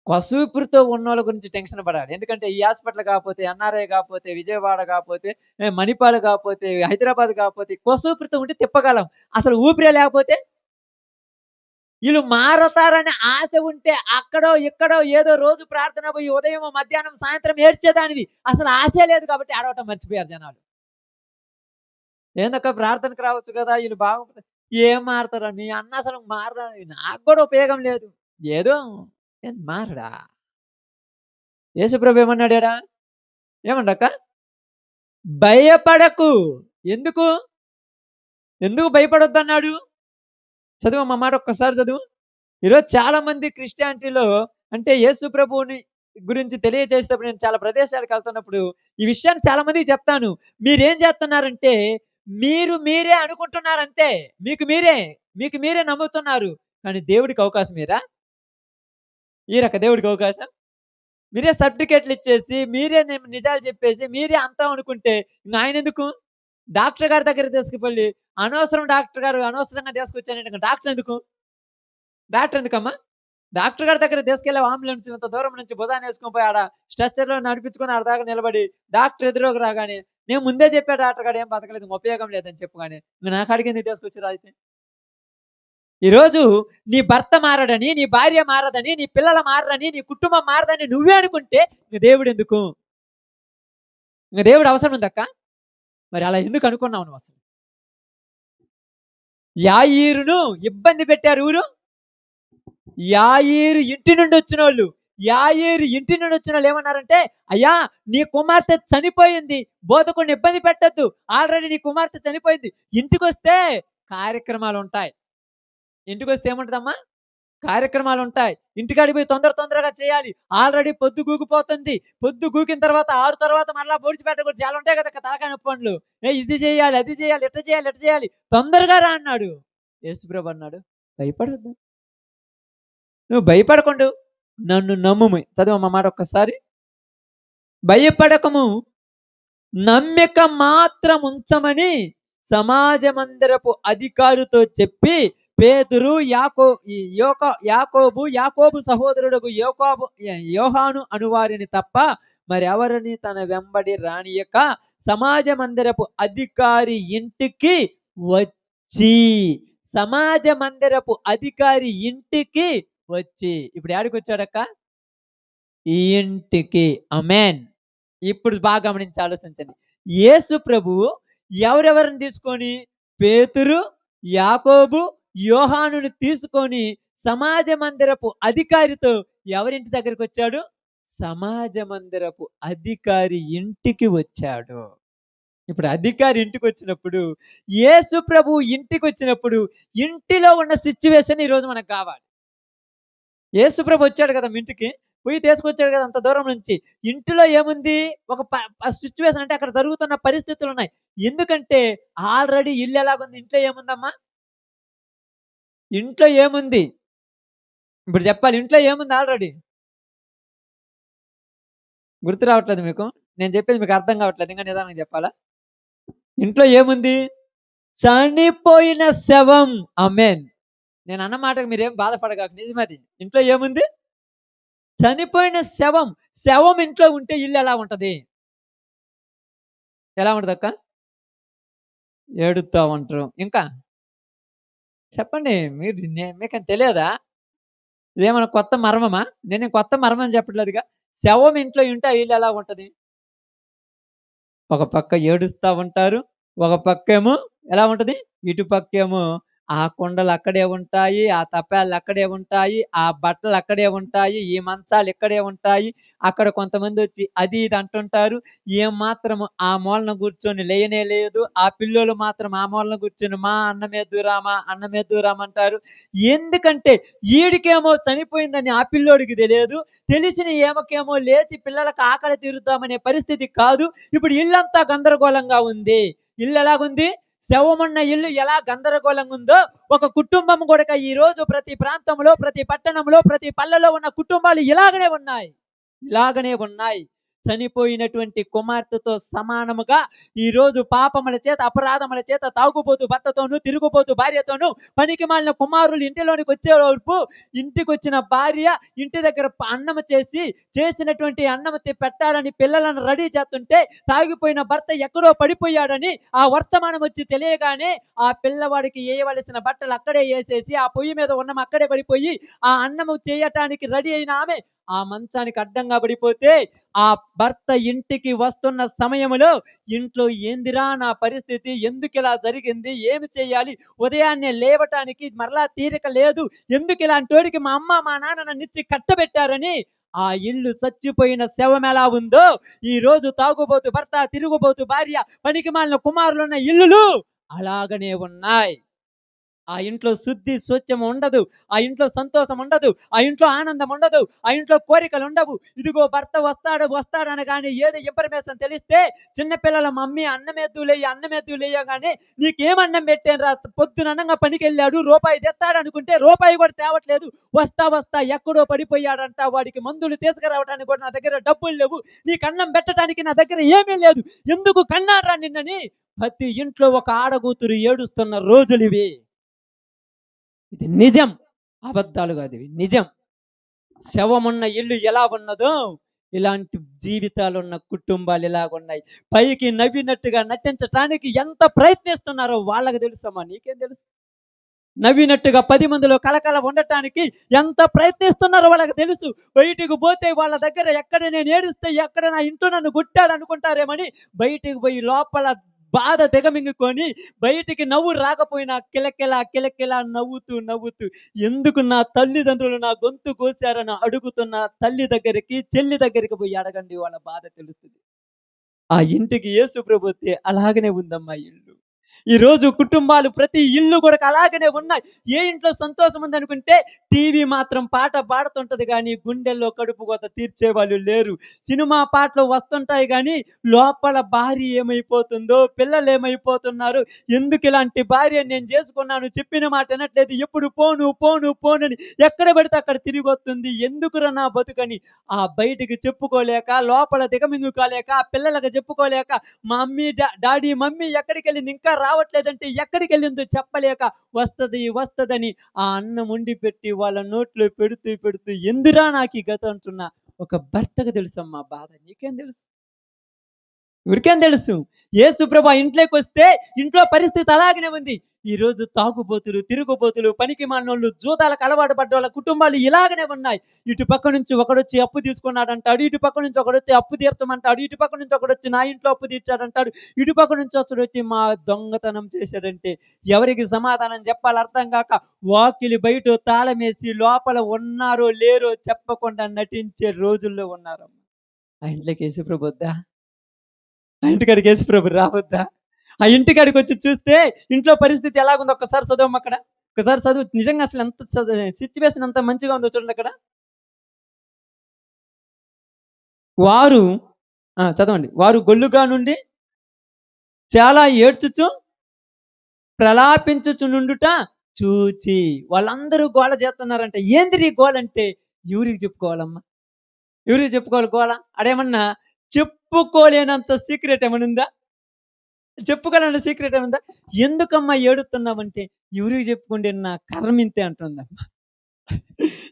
కొసూపురితో ఉన్న వాళ్ళ గురించి టెన్షన్ పడాలి ఎందుకంటే ఈ హాస్పిటల్ కాకపోతే ఎన్ఆర్ఐ కాకపోతే విజయవాడ కాకపోతే మణిపాల్ కాకపోతే హైదరాబాద్ కాకపోతే కొసూపురితో ఉంటే తిప్పగలం అసలు ఊపిరే లేకపోతే వీళ్ళు మారతారని ఆశ ఉంటే అక్కడో ఇక్కడో ఏదో రోజు ప్రార్థన పోయి ఉదయం మధ్యాహ్నం సాయంత్రం ఏడ్చేదానివి అసలు ఆశే లేదు కాబట్టి ఆడవటం మర్చిపోయారు జనాలు ఏందక్క ప్రార్థనకు రావచ్చు కదా వీళ్ళు బాగుంటుంది ఏం మారతారా మీ అన్న అసలు మారరా నాకు కూడా ఉపయోగం లేదు ఏదో మారడా యేసుప్రభు ఏమన్నాడా ఏమండక్క భయపడకు ఎందుకు భయపడొద్దు అన్నాడు చదువు మా మాట ఒక్కసారి చదువు. ఈరోజు చాలా మంది క్రిస్టియానిటీలో అంటే యేసు ప్రభువుని గురించి తెలియజేసేటప్పుడు నేను చాలా ప్రదేశాలకు వెళ్తున్నప్పుడు ఈ విషయాన్ని చాలా మందికి చెప్తాను. మీరేం చేస్తున్నారంటే మీరే అనుకుంటున్నారు అంతే. మీకు మీరే, మీకు మీరే నమ్ముతున్నారు. కానీ దేవుడికి అవకాశం ఇయ్యరా? ఇయ్యరక్క దేవుడికి అవకాశం. మీరే సర్టిఫికేట్లు ఇచ్చేసి, మీరే నిజాలు చెప్పేసి, మీరే అంతా అనుకుంటే ఇంక ఆయనెందుకు? డాక్టర్ గారి దగ్గరికి తీసుకువెళ్ళి అనవసరం డాక్టర్ గారు అనవసరంగా తీసుకొచ్చానంటే ఇంక డాక్టర్ ఎందుకు? డాక్టర్ ఎందుకమ్మా? డాక్టర్ గారి దగ్గరికి తీసుకెళ్ళావు అంబులెన్స్ ఇంత దూరం నుంచి భుజాన వేసుకొని పోయి ఆడ స్ట్రెచర్‌లో నడిపించుకొని ఆడ దాకా నిలబడి డాక్టర్ ఎదురుగా రాగానే నేను ముందే చెప్పా డాక్టర్ గారు ఏం బతకలేదు ఉపయోగం లేదని చెప్పగానే ఇంక నా కాడికి ఎందుకు తీసుకొచ్చిర్రు అయితే? ఈరోజు నీ భర్త మారడని, నీ భార్య మారదని, నీ పిల్లలు మారరని, నీ కుటుంబం మారదని నువ్వే అనుకుంటే ఇంక దేవుడెందుకు? ఇంక దేవుడు అవసరం ఉందక్క? మరి అలా ఎందుకు అనుకున్నావు నువ్వసలు? యాయీరును ఇబ్బంది పెట్టారు ఎవరు? యాయీరు ఇంటి నుండి వచ్చినోళ్ళు. యాయీరు ఇంటి నుండి వచ్చినోళ్ళు ఏమన్నారంటే, అయ్యా నీ కుమార్తె చనిపోయింది. బోధకుడిని ఇబ్బంది పెట్టొద్దు. ఆల్రెడీ నీ కుమార్తె చనిపోయింది. ఇంటికొస్తే కార్యక్రమాలుంటాయి. ఇంటికొస్తే ఏముంటదమ్మా? కార్యక్రమాలుంటాయి. ఇంటికాడికి పోయి తొందరగా చేయాలి. ఆల్రెడీ పొద్దు గూకిపోతుంది. పొద్దు గూకిన తర్వాత 6 తర్వాత మరలా పొడిచిపెట్టకూడదు. చాలా ఉంటాయి కదా తలకాయ నొప్పి పనులు. ఇది చేయాలి, అది చేయాలి, ఇట్ట చేయాలి, ఇట్ట చేయాలి. తొందరగా రా అన్నాడు. యేసుప్రభు అన్నాడు, భయపడొద్దు. నువ్వు భయపడకుండు. నన్ను నమ్ముము. చదువమ్మా మాట ఒక్కసారి. భయపడకము, నమ్మిక మాత్రం ఉంచమని సమాజ మందిరపు అధికారితో చెప్పి పేతురు యాకోబు సహోదరుడు యోహాను అనువారిని తప్ప మరి ఎవరిని తన వెంబడి రానియక సమాజ మందిరపు అధికారి ఇంటికి వచ్చి సమాజ మందిరపు అధికారి ఇంటికి వచ్చి ఇప్పుడు ఎక్కడికి వచ్చాడక్క? ఈ ఇంటికి. ఆమేన్. ఇప్పుడు బాగా గమనించి ఆలోచించండి. యేసు ప్రభువు ఎవరెవరిని తీసుకొని పేతురు, యాకోబు, యోహానుని తీసుకొని సమాజ మందిరపు అధికారితో ఎవరింటి దగ్గరికి వచ్చాడు? సమాజ మందిరపు అధికారి ఇంటికి వచ్చాడు. ఇప్పుడు అధికారి ఇంటికి వచ్చినప్పుడు యేసు ప్రభు ఇంటికి వచ్చినప్పుడు ఇంటిలో ఉన్న సిచ్యువేషన్ ఈరోజు మనకు కావాలి. యేసు ప్రభు వచ్చాడు కదా మీ ఇంటికి, పోయి తీసుకొచ్చాడు కదా అంత దూరం నుంచి. ఇంటిలో ఏముంది? ఒక సిచ్యువేషన్ అంటే అక్కడ జరుగుతున్న పరిస్థితులు ఉన్నాయి. ఎందుకంటే ఆల్రెడీ ఇల్లు ఎలాగుంది? ఇంట్లో ఏముందమ్మా? ఇంట్లో ఏముంది? ఇప్పుడు చెప్పాలి. ఇంట్లో ఏముంది ఆల్రెడీ? గుర్తు రావట్లేదు మీకు? నేను చెప్పేది మీకు అర్థం కావట్లేదు. ఇంకా నిదానంగా చెప్పాలా? ఇంట్లో ఏముంది? చనిపోయిన శవం. ఆమేన్. నేను అన్న మాటకు మీరేం బాధపడగాక, నిజమది. ఇంట్లో ఏముంది? చనిపోయిన శవం. శవం ఇంట్లో ఉంటే ఇల్లు ఎలా ఉంటది? ఎలా ఉంటది అక్క? ఏడుస్తా ఉంటారు. ఇంకా చెప్పండి. మీకని తెలియదా? ఇదేమన్నా కొత్త మర్మమా? నేను కొత్త మర్మం చెప్పట్లేదుగా. శవం ఇంట్లో ఉంటే ఆ ఇల్లు ఎలా ఉంటది? ఒక పక్క ఏడుస్తా ఉంటారు. ఒక పక్కేమో ఎలా ఉంటది? ఇటు పక్కేమో ఆ కుండలు అక్కడే ఉంటాయి, ఆ తపాలు అక్కడే ఉంటాయి, ఆ బట్టలు అక్కడే ఉంటాయి, ఈ మంచాలు ఇక్కడే ఉంటాయి. అక్కడ కొంతమంది వచ్చి అది ఇది అంటుంటారు. ఏం మాత్రం ఆ మూలన కూర్చొని లేయనే లేదు. ఆ పిల్లోలు మాత్రం ఆ మూలన కూర్చొని మా అన్నమేద్దురామా అంటారు. ఎందుకంటే ఈడికేమో చనిపోయిందని ఆ పిల్లోడికి తెలియదు. తెలిసిన ఏమకేమో లేచి పిల్లలకు ఆకలి తీరుద్దామనే పరిస్థితి కాదు. ఇప్పుడు ఇల్లంతా గందరగోళంగా ఉంది. ఇల్లు ఎలాగుంది? శవమున్న ఇల్లు ఎలా గందరగోళంగా ఉందో ఒక కుటుంబం కూడా ఈ రోజు ప్రతి ప్రాంతంలో, ప్రతి పట్టణంలో, ప్రతి పల్లెలో ఉన్న కుటుంబాలు ఇలాగనే ఉన్నాయి. చనిపోయినటువంటి కుమార్తెతో సమానముగా ఈ రోజు పాపముల చేత, అపరాధముల చేత, తాగుబోతు భర్తతోనూ, తిరుగుబోతు భార్యతోనూ, పనికి మాలిన కుమారులు ఇంటిలోనికి వచ్చేలోపు ఇంటికి వచ్చిన భార్య ఇంటి దగ్గర అన్నము చేసినటువంటి అన్నము పెట్టాలని పిల్లలను రెడీ చేస్తుంటే తాగిపోయిన భర్త ఎక్కడో పడిపోయాడని ఆ వర్తమానం వచ్చి తెలియగానే ఆ పిల్లవాడికి వేయవలసిన బట్టలు అక్కడే వేసేసి ఆ పొయ్యి మీద ఉన్నం అక్కడే పడిపోయి ఆ అన్నము చేయటానికి రెడీ అయిన ఆమె ఆ మంచానికి అడ్డంగా పడిపోతే ఆ భర్త ఇంటికి వస్తున్న సమయంలో ఇంట్లో ఏందిరా నా పరిస్థితి, ఎందుకు ఇలా జరిగింది, ఏమి చేయాలి, ఉదయాన్నే లేవటానికి మరలా తీరిక లేదు, ఎందుకు ఇలాంటి వాడికి మా అమ్మ మా నాన్న నన్ను ఇచ్చి కట్టబెట్టారని ఆ ఇల్లు చచ్చిపోయిన శవం ఎలా ఉందో ఈ రోజు తాగుబోతు భర్త, తిరుగుబోతు భార్య, పనికి మాలిన కుమారులున్న ఇల్లులు అలాగనే ఉన్నాయి. ఆ ఇంట్లో శుద్ధి స్వచ్ఛం ఉండదు. ఆ ఇంట్లో సంతోషం ఉండదు. ఆ ఇంట్లో ఆనందం ఉండదు. ఆ ఇంట్లో కోరికలు ఉండవు. ఇదిగో భర్త వస్తాడు వస్తాడు అనగానే ఏదో ఇన్ఫర్మేషన్ తెలిస్తే చిన్న పిల్లల మమ్మీ అన్నమెద్దులెయ్యగానే నీకేం అన్నం పెట్టానురా పొద్దున అన్నంగా పనికెళ్ళాడు రూపాయి తెస్తాడనుకుంటే రూపాయి కూడా తేవట్లేదు. వస్తా వస్తా ఎక్కడో పడిపోయాడంట. వాడికి మందులు తీసుకురావడానికి కూడా నా దగ్గర డబ్బులు లేవు. నీకు అన్నం పెట్టడానికి నా దగ్గర ఏమీ లేదు. ఎందుకు కన్నాడ్రా నిన్నని ప్రతి ఇంట్లో ఒక ఆడకూతురు ఏడుస్తున్న రోజులివి. ఇది నిజం. అబద్ధాలు కాదు, ఇవి నిజం. శవమున్న ఇల్లు ఎలా ఉన్నదో ఇలాంటి జీవితాలున్న కుటుంబాలు ఇలాగున్నాయి. పైకి నవ్వినట్టుగా నటించటానికి ఎంత ప్రయత్నిస్తున్నారో వాళ్ళకి తెలుసమ్మా, నీకేం తెలుసు? నవ్వినట్టుగా 10 మందిలో కలకల ఉండటానికి ఎంత ప్రయత్నిస్తున్నారో వాళ్ళకి తెలుసు. బయటికి పోతే వాళ్ళ దగ్గర ఎక్కడ నేను ఏడిస్తే ఎక్కడ నా ఇంట్లో నన్ను కొట్టాడు అనుకుంటారేమని బయటికి పోయి లోపల బాధ దిగమింగుకొని బయటికి నవ్వు రాకపోయినా కిలకిల కిలకిల నవ్వుతూ నవ్వుతూ ఎందుకు నా తల్లిదండ్రులు నా గొంతు కోసారని అడుగుతున్న తల్లి దగ్గరికి చెల్లి దగ్గరికి పోయి అడగండి, వాళ్ళ బాధ తెలుస్తుంది. ఆ ఇంటికి యేసు ప్రభువే అలాగనే ఉందమ్మా ఇల్లు. ఈ రోజు కుటుంబాలు ప్రతి ఇల్లు కూడా అలాగనే ఉన్నాయి. ఏ ఇంట్లో సంతోషం ఉందనుకుంటే టీవీ మాత్రం పాట పాడుతుంటది కానీ గుండెల్లో కడుపు కోత తీర్చే వాళ్ళు లేరు. సినిమా పాటలు వస్తుంటాయి కానీ లోపల భార్య ఏమైపోతుందో, పిల్లలు ఏమైపోతున్నారు, ఎందుకు ఇలాంటి భార్య నేను చేసుకున్నాను, చెప్పిన మాట వినట్లేదు, ఎప్పుడు పోను పోను పోనని ఎక్కడ పడితే అక్కడ తిరిగి వస్తుంది, ఎందుకురా నా బతుకని ఆ బయటికి చెప్పుకోలేక లోపల దిగమింగుకోలేక ఆ పిల్లలకు చెప్పుకోలేక మమ్మీ డాడీ మమ్మీ ఎక్కడికి వెళ్ళింది ఇంకా రావట్లేదంటే ఎక్కడికి వెళ్ళిందో చెప్పలేక వస్తదని ఆ అన్నం వండి పెట్టి వాళ్ళ నోట్లో పెడుతూ పెడుతూ ఎందురా నాకు ఈ గత అంటున్నా ఒక భర్తకు తెలుసమ్మా బాధ, నీకేం తెలుసు? ఎవరికేం తెలుసు? యేసు ప్రభు ఇంట్లోకి వస్తే ఇంట్లో పరిస్థితి అలాగనే ఉంది. ఈ రోజు తాగుబోతులు, తిరుగుబోతులు, పనికి మాలినోళ్ళు, జూదాలకు అలవాటు పడ్డ వాళ్ళ కుటుంబాలు ఇలాగనే ఉన్నాయి. ఇటు పక్క నుంచి ఒకడొచ్చి అప్పు తీసుకున్నాడు అంటాడు, ఇటు పక్క నుంచి ఒకడొచ్చి అప్పు తీర్చమంటాడు, ఇటు పక్క నుంచి ఒకడొచ్చి నా ఇంట్లో అప్పు తీర్చాడంటాడు, ఇటు పక్క నుంచి ఒకడొచ్చి మా దొంగతనం చేశాడంటే ఎవరికి సమాధానం చెప్పాలి అర్థం కాక వాకిలి బయట తాళమేసి లోపల ఉన్నారో లేరో చెప్పకుండా నటించే రోజుల్లో ఉన్నారు. ఆ ఇంట్లోకి యేసు ప్రభు వద్దా? ఆ ఇంటికాడికి యేసు ప్రభు రావద్దా? ఆ ఇంటికాడికి వచ్చి చూస్తే ఇంట్లో పరిస్థితి ఎలాగుందో ఒక్కసారి చదవమ్మ అక్కడ. ఒకసారి చదువు, నిజంగా అసలు ఎంత సిచ్యువేషన్ ఎంత మంచిగా ఉందో చూడండి అక్కడ. వారు చదవండి. వారు గొల్లుగా నుండి చాలా ఏడ్చుచు ప్రలాపించుచునుండుట చూచి, వాళ్ళందరూ గోల చేస్తున్నారంట. ఏంది ఈ గోల అంటే ఎవరికి చెప్పుకోవాలమ్మా? ఎవరికి చెప్పుకోవాలి గోల? అడేమన్నా చెప్పుకోలేనంత సీక్రెట్ ఏమైనా ఉందా? చెప్పుకోలేని సీక్రెట్ ఏముందా? ఎందుకమ్మా ఏడుతున్నావంటే ఎవరికి చెప్పుకుంటే నా కర్మ ఇంతే అంటుందమ్మా.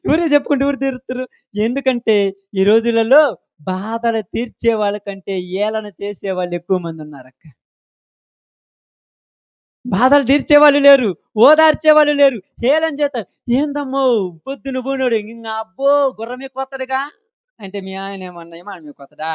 ఎవరికి చెప్పుకుంటే ఎవరు తీరుతారు? ఎందుకంటే ఈ రోజులలో బాధలు తీర్చే వాళ్ళకంటే ఏలన చేసే వాళ్ళు ఎక్కువ మంది ఉన్నారక్క. బాధలు తీర్చే వాళ్ళు లేరు, ఓదార్చే వాళ్ళు లేరు, హేళన చేస్తారు. ఏందమ్మో పొద్దున పోయినోడు ఇంకా అబ్బో గుర్రమే కొత్తడుగా అంటే మీ ఆయన ఏమన్నా ఏమో కొత్తడా?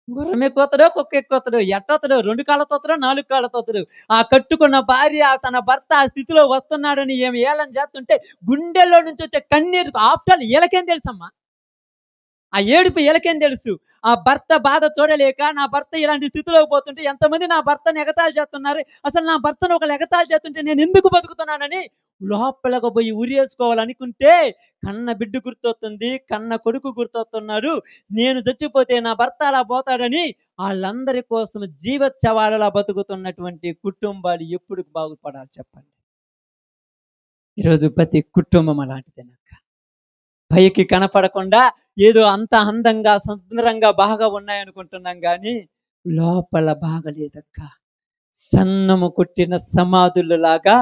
గుర్రం ఎక్కుతాడో కుక్క ఎక్కుతాడో ఎట్టొస్తాడో 2 కాళ్ళతో వస్తాడో 4 కాళ్ళతో వస్తాడు. ఆ కట్టుకున్న భార్య తన భర్త ఆ స్థితిలో వస్తున్నాడని ఏమి ఏళన చేస్తుంటే గుండెల్లో నుంచి వచ్చే కన్నీరు ఆఫ్టర్ వీళ్ళకేం తెలుసమ్మా? ఆ ఏడుపు వీళ్ళకేం తెలుసు? ఆ భర్త బాధ చూడలేక నా భర్త ఇలాంటి స్థితిలోకి పోతుంటే ఎంతమంది నా భర్తను ఎగతాళి చేస్తున్నారు, అసలు నా భర్తను ఒకళ్ళు ఎగతాళి చేస్తుంటే నేను ఎందుకు బతుకుతున్నానని లోపలకు పోయి ఉరేసుకోవాలనుకుంటే కన్న బిడ్డ గుర్తొస్తుంది, కన్న కొడుకు గుర్తొస్తున్నాడు, నేను చచ్చిపోతే నా భర్త అలా పోతాడని వాళ్ళందరి కోసం జీవోత్సవాలలా బతుకుతున్నటువంటి కుటుంబాలు ఎప్పుడు బాగుపడాలి చెప్పండి? ఈరోజు ప్రతి కుటుంబం అలాంటిదేనక్క. పైకి కనపడకుండా ఏదో అంత అందంగా సుందరంగా బాగా ఉన్నాయనుకుంటున్నాం కానీ లోపల బాగలేదక్క. సన్నము కొట్టిన సమాధులలాగా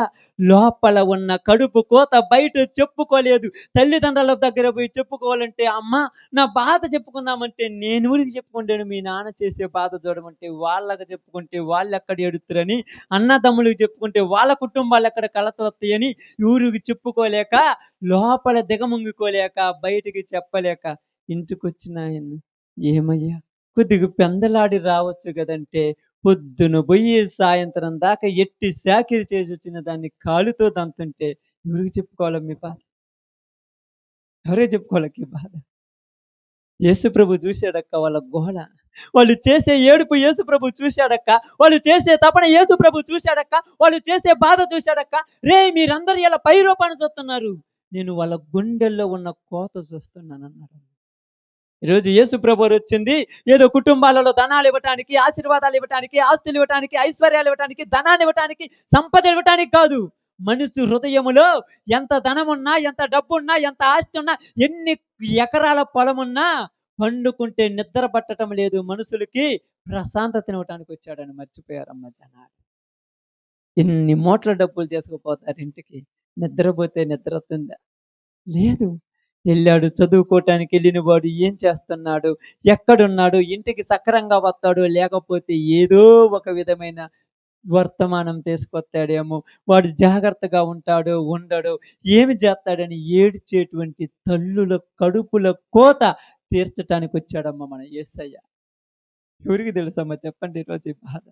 లోపల ఉన్న కడుపు కోత బయట చెప్పుకోలేదు. తల్లిదండ్రుల దగ్గర పోయి చెప్పుకోవాలంటే అమ్మ నా బాధ చెప్పుకుందామంటే నేను ఊరికి చెప్పుకుంటాను, మీ నాన్న చేసే బాధ చూడమంటే వాళ్ళకి చెప్పుకుంటే వాళ్ళు ఎక్కడ ఎడుతురని, అన్నదమ్ములకు చెప్పుకుంటే వాళ్ళ కుటుంబాలు ఎక్కడ కలతొస్తాయని ఊరికి చెప్పుకోలేక లోపల దిగముంగుకోలేక బయటికి చెప్పలేక ఇంటికొచ్చిన ఆయన ఏమయ్యా కొద్దిగా పెందలాడి రావచ్చు కదంటే పొద్దున పోయి సాయంత్రం దాకా ఎట్టి చాకిరి చేసి వచ్చిన దాన్ని కాలుతో దంతుంటే ఎవరికి చెప్పుకోవాలి మీ బాధ? ఎవరే చెప్పుకోవాలి ఈ బాధ? యేసుప్రభు చూశాడక్క వాళ్ళ గోల. వాళ్ళు చేసే ఏడుపు యేసుప్రభు చూశాడక్క. వాళ్ళు చేసే తపన యేసుప్రభు చూశాడక్క. వాళ్ళు చేసే బాధ చూశాడక్క. రేయ్ మీరందరూ ఇలా పై రూపాన్ని చూస్తున్నారు. నేను వాళ్ళ గుండెల్లో ఉన్న కోత చూస్తున్నానన్నాడు. ఈరోజు యేసుప్రభు వచ్చింది ఏదో కుటుంబాలలో ధనాలు ఇవ్వటానికి, ఆశీర్వాదాలు ఇవ్వటానికి, ఆస్తులు ఇవ్వటానికి, ఐశ్వర్యాలు ఇవ్వటానికి, ధనాన్ని ఇవ్వటానికి, సంపద ఇవ్వటానికి కాదు. మనిషి హృదయములో ఎంత ధనమున్నా, ఎంత డబ్బున్నా, ఎంత ఆస్తి ఉన్నా, ఎన్ని ఎకరాల పొలమున్నా పండుకుంటే నిద్ర పట్టడం లేదు. మనుషులకి ప్రశాంతతనివ్వటానికి వచ్చాడని మర్చిపోయారమ్మ జనాలు. ఎన్ని మూటల డబ్బులు తీసుకుపోతారు ఇంటికి, నిద్రపోతే నిద్ర వస్తుందా? లేదు. వెళ్ళాడు, చదువుకోవటానికి వెళ్ళిన వాడు ఏం చేస్తున్నాడు, ఎక్కడున్నాడు, ఇంటికి సక్రంగా వస్తాడు, లేకపోతే ఏదో ఒక విధమైన వర్తమానం తీసుకొస్తాడేమో, వాడు జాగ్రత్తగా ఉంటాడో ఉండడో, ఏమి చేస్తాడని ఏడ్చేటువంటి తల్లుల కడుపుల కోత తీర్చడానికి వచ్చాడమ్మ మన యేసయ్య. ఎవరికి తెలుసమ్మా చెప్పండి ఈరోజు ఈ బాధ?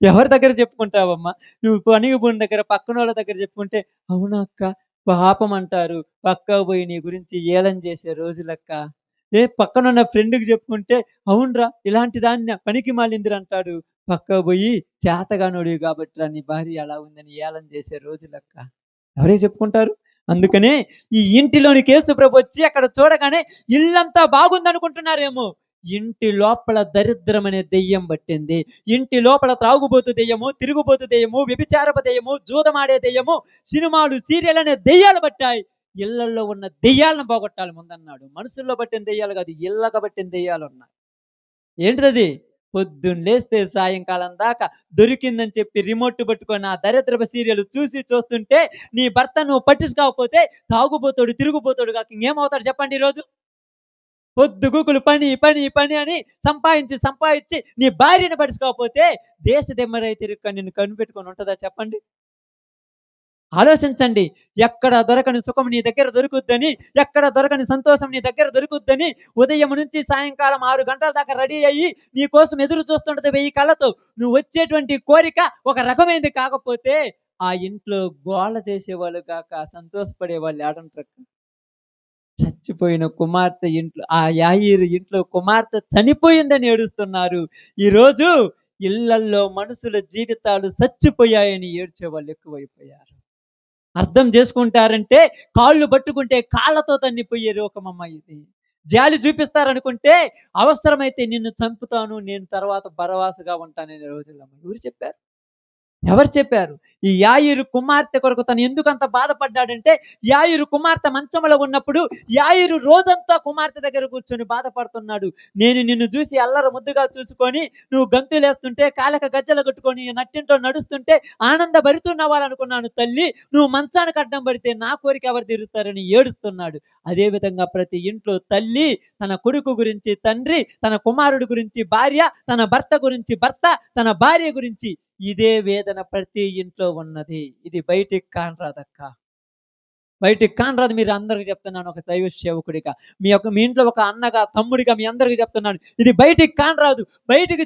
ఎవరి దగ్గర చెప్పుకుంటావమ్మా? నువ్వు పనికి పోయిన దగ్గర, పక్కన వాళ్ళ దగ్గర చెప్పుకుంటే, అవునా అక్క పాపం అంటారు, పక్కకు పోయి నీ గురించి ఏలం చేసే రోజులక్క. పక్కనున్న ఫ్రెండ్కి చెప్పుకుంటే, అవునరా ఇలాంటి దాన్ని పనికి మాలిందిరా అంటాడు, పక్కకు పోయి చేతగానోడివి కాబట్టి నీ భార్య అలా ఉందని ఏలం చేసే రోజులక్క. ఎవరే చెప్పుకుంటారు? అందుకనే ఈ ఇంటిలోనికి యేసుప్రభు వచ్చి అక్కడ చూడగానే ఇల్లంతా బాగుందనుకుంటున్నారేమో, ఇంటి లోపల దరిద్రం అనే దెయ్యం పట్టింది. ఇంటి లోపల త్రాగుబోతు దెయ్యము, తిరుగుబోతు దెయ్యము, వ్యభిచారపు దెయ్యము, జూదమాడే దెయ్యము, సినిమాలు సీరియల్ అనే దెయ్యాలు పట్టాయి. ఇళ్లలో ఉన్న దెయ్యాలను పోగొట్టాలి ముందన్నాడు. మనుషుల్లో పట్టిన దెయ్యాలు కాదు, ఇళ్ళకు పట్టిన దెయ్యాలు ఉన్నాయి. ఏంటిది? పొద్దున్న లేస్తే సాయంకాలం దాకా దొరికిందని చెప్పి రిమోట్ పట్టుకొని ఆ దరిద్రపు సీరియల్ చూస్తుంటే నీ భర్త నువ్వు పట్టించుకోకపోతే తాగుబోతాడు, తిరుగుబోతాడు కాక ఇంకేమవుతాడు చెప్పండి? ఈరోజు పొద్దుగుకులు పని పని పని అని సంపాదించి నీ భార్యను పడుచుకోకపోతే దేశ దెమ్మరైతే నిన్ను కనిపెట్టుకొని ఉంటుందా చెప్పండి? ఆలోచించండి. ఎక్కడ దొరకని సుఖం నీ దగ్గర దొరుకుద్దని, ఎక్కడ దొరకని సంతోషం నీ దగ్గర దొరుకుద్దని ఉదయం నుంచి సాయంకాలం 6 గంటల దాకా రెడీ అయ్యి నీ కోసం ఎదురు చూస్తుంటది 1000 కళ్ళతో. నువ్వు వచ్చేటువంటి కోరిక ఒక రకమైనది కాకపోతే ఆ ఇంట్లో గోల చేసేవాళ్ళు కాక సంతోషపడే వాళ్ళు ఏడుంటారు? చచ్చిపోయిన కుమార్తె ఇంట్లో, ఆ యాయీరు ఇంట్లో కుమార్తె చనిపోయిందని ఏడుస్తున్నారు. ఈరోజు ఇళ్లల్లో మనుషుల జీవితాలు చచ్చిపోయాయని ఏడ్చే వాళ్ళు ఎక్కువైపోయారు. అర్థం చేసుకుంటారంటే కాళ్ళు పట్టుకుంటే కాళ్ళతో తన్నిపోయే రూపమమ్మ ఇది. జాలి చూపిస్తారనుకుంటే అవసరమైతే నిన్ను చంపుతాను, నేను తర్వాత బరవాసుగా ఉంటాననే రోజులమ్మ. ఎవరు చెప్పారు? ఎవరు చెప్పారు? ఈ యాయీరు కుమార్తె కొరకు తను ఎందుకంత బాధపడ్డాడంటే, యాయీరు కుమార్తె మంచంలో ఉన్నప్పుడు యాయీరు రోజంతా కుమార్తె దగ్గర కూర్చొని బాధపడుతున్నాడు. నేను నిన్ను చూసి అల్లర ముద్దుగా చూసుకొని నువ్వు గంతులేస్తుంటే, కాళ్ళక గజ్జలు కట్టుకొని నట్టింట్లో నడుస్తుంటే ఆనంద భరితున్నవాలనుకున్నాను తల్లి, నువ్వు మంచానికి అడ్డం పడితే నా కోరిక ఎవరు తీరుతారని ఏడుస్తున్నాడు. అదేవిధంగా ప్రతి ఇంట్లో తల్లి తన కొడుకు గురించి తండ్రి, తన కుమారుడి గురించి భార్య, తన భర్త గురించి భర్త, తన భార్య గురించి ఇదే వేదన ప్రతి ఇంట్లో ఉన్నది. ఇది బయటికి కానరాదక్క, బయటికి కానరాదు. మీరు అందరికి చెప్తున్నాను ఒక దైవ సేవకుడిగా, మీ ఇంట్లో ఒక అన్నగా, తమ్ముడిగా మీ అందరికి చెప్తున్నాను, ఇది బయటికి కానరాదు. బయటికి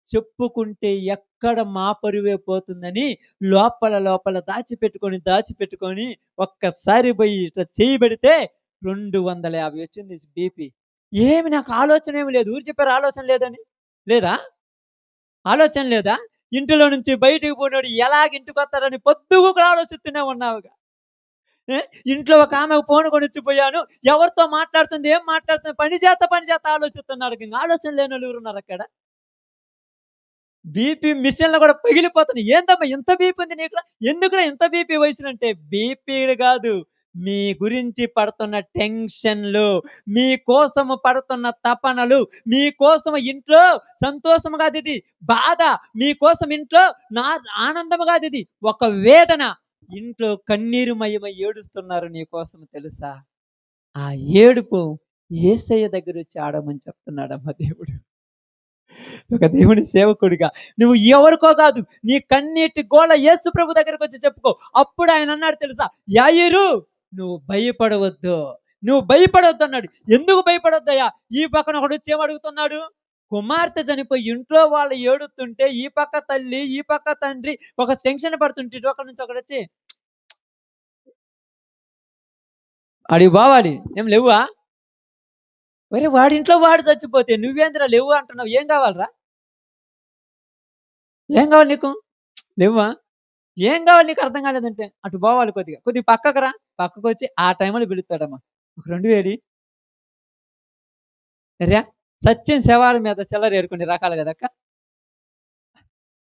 చెప్పుకుంటే ఎక్కడ మా పరువే పోతుందని లోపల దాచిపెట్టుకొని ఒక్కసారి పోయి ఇట్లా చేయబెడితే 250 వచ్చింది బీపీ. ఏమి నాకు ఆలోచన ఏమి లేదు. ఊరు చెప్పారు ఆలోచన లేదని? లేదా ఆలోచన లేదా? ఇంటిలో నుంచి బయటికి పోయినాడు ఎలాగ ఇంటికి వస్తాడని పొద్దుగుకులు ఆలోచిస్తూనే ఉన్నావుగా. ఇంట్లో ఒక ఆమె ఫోన్ కొనిచ్చిపోయాను, ఎవరితో మాట్లాడుతుంది, ఏం మాట్లాడుతుంది, పని చేత ఆలోచిస్తున్నాడు. ఇంకా ఆలోచన లేని వాళ్ళు ఎవరున్నారు అక్కడ? బీపీ మిషన్లు కూడా పగిలిపోతున్నాయి. ఏందమ్మా ఇంత బీపీ ఉంది నీకు? ఎందుకురా ఇంత బీపీ వయసునంటే, బీపీ కాదు, మీ గురించి పడుతున్న టెన్షన్లు, మీ కోసము పడుతున్న తపనలు, మీకోసం ఇంట్లో సంతోషం కాదు ఇది బాధ, మీకోసం ఇంట్లో నా ఆనందం కాదు ఇది ఒక వేదన. ఇంట్లో కన్నీరుమయమై ఏడుస్తున్నారు నీ కోసం తెలుసా? ఆ ఏడుపు యేసయ్య దగ్గర వచ్చి ఆడమని చెప్తున్నాడమ్మ దేవుడు. ఒక దేవుని సేవకుడిగా నువ్వు ఎవరికో కాదు, నీ కన్నీటి గోళ యేసు ప్రభు దగ్గరకు వచ్చి చెప్పుకో. అప్పుడు ఆయన అన్నాడు తెలుసా, యాయీరు నువ్వు భయపడవద్దు అన్నాడు. ఎందుకు భయపడొద్దయ్యా? ఈ పక్కన ఒకడు వచ్చి ఏమడుగుతున్నాడు? కుమార్తె చనిపోయి ఇంట్లో వాళ్ళు ఏడుతుంటే ఈ పక్క తల్లి ఈ పక్క తండ్రి ఒక టెన్షన్ పడుతుంటే ఒకరి నుంచి ఒకడు వచ్చి అడిగి బావాలి ఏం లేవా? ఒరేయ్! వాడింట్లో వాడు చచ్చిపోతే నువ్వేందిరా లెవ్వు అంటున్నావు? ఏం కావాలిరా? ఏం కావాలి నీకు? లెవ్వా? ఏం కావాలి నీకు అర్థం కాలేదంటే? అటు పోవాలి కొద్దిగా. కొద్దిగా పక్కకు రా. పక్కకొచ్చి ఆ టైంలో పిలుస్తాడమ్మ. ఒక 2 ఏడి? రా. సచ్చిన శవాల మీద చిల్లరేరుకునే రకాలు కదక్క.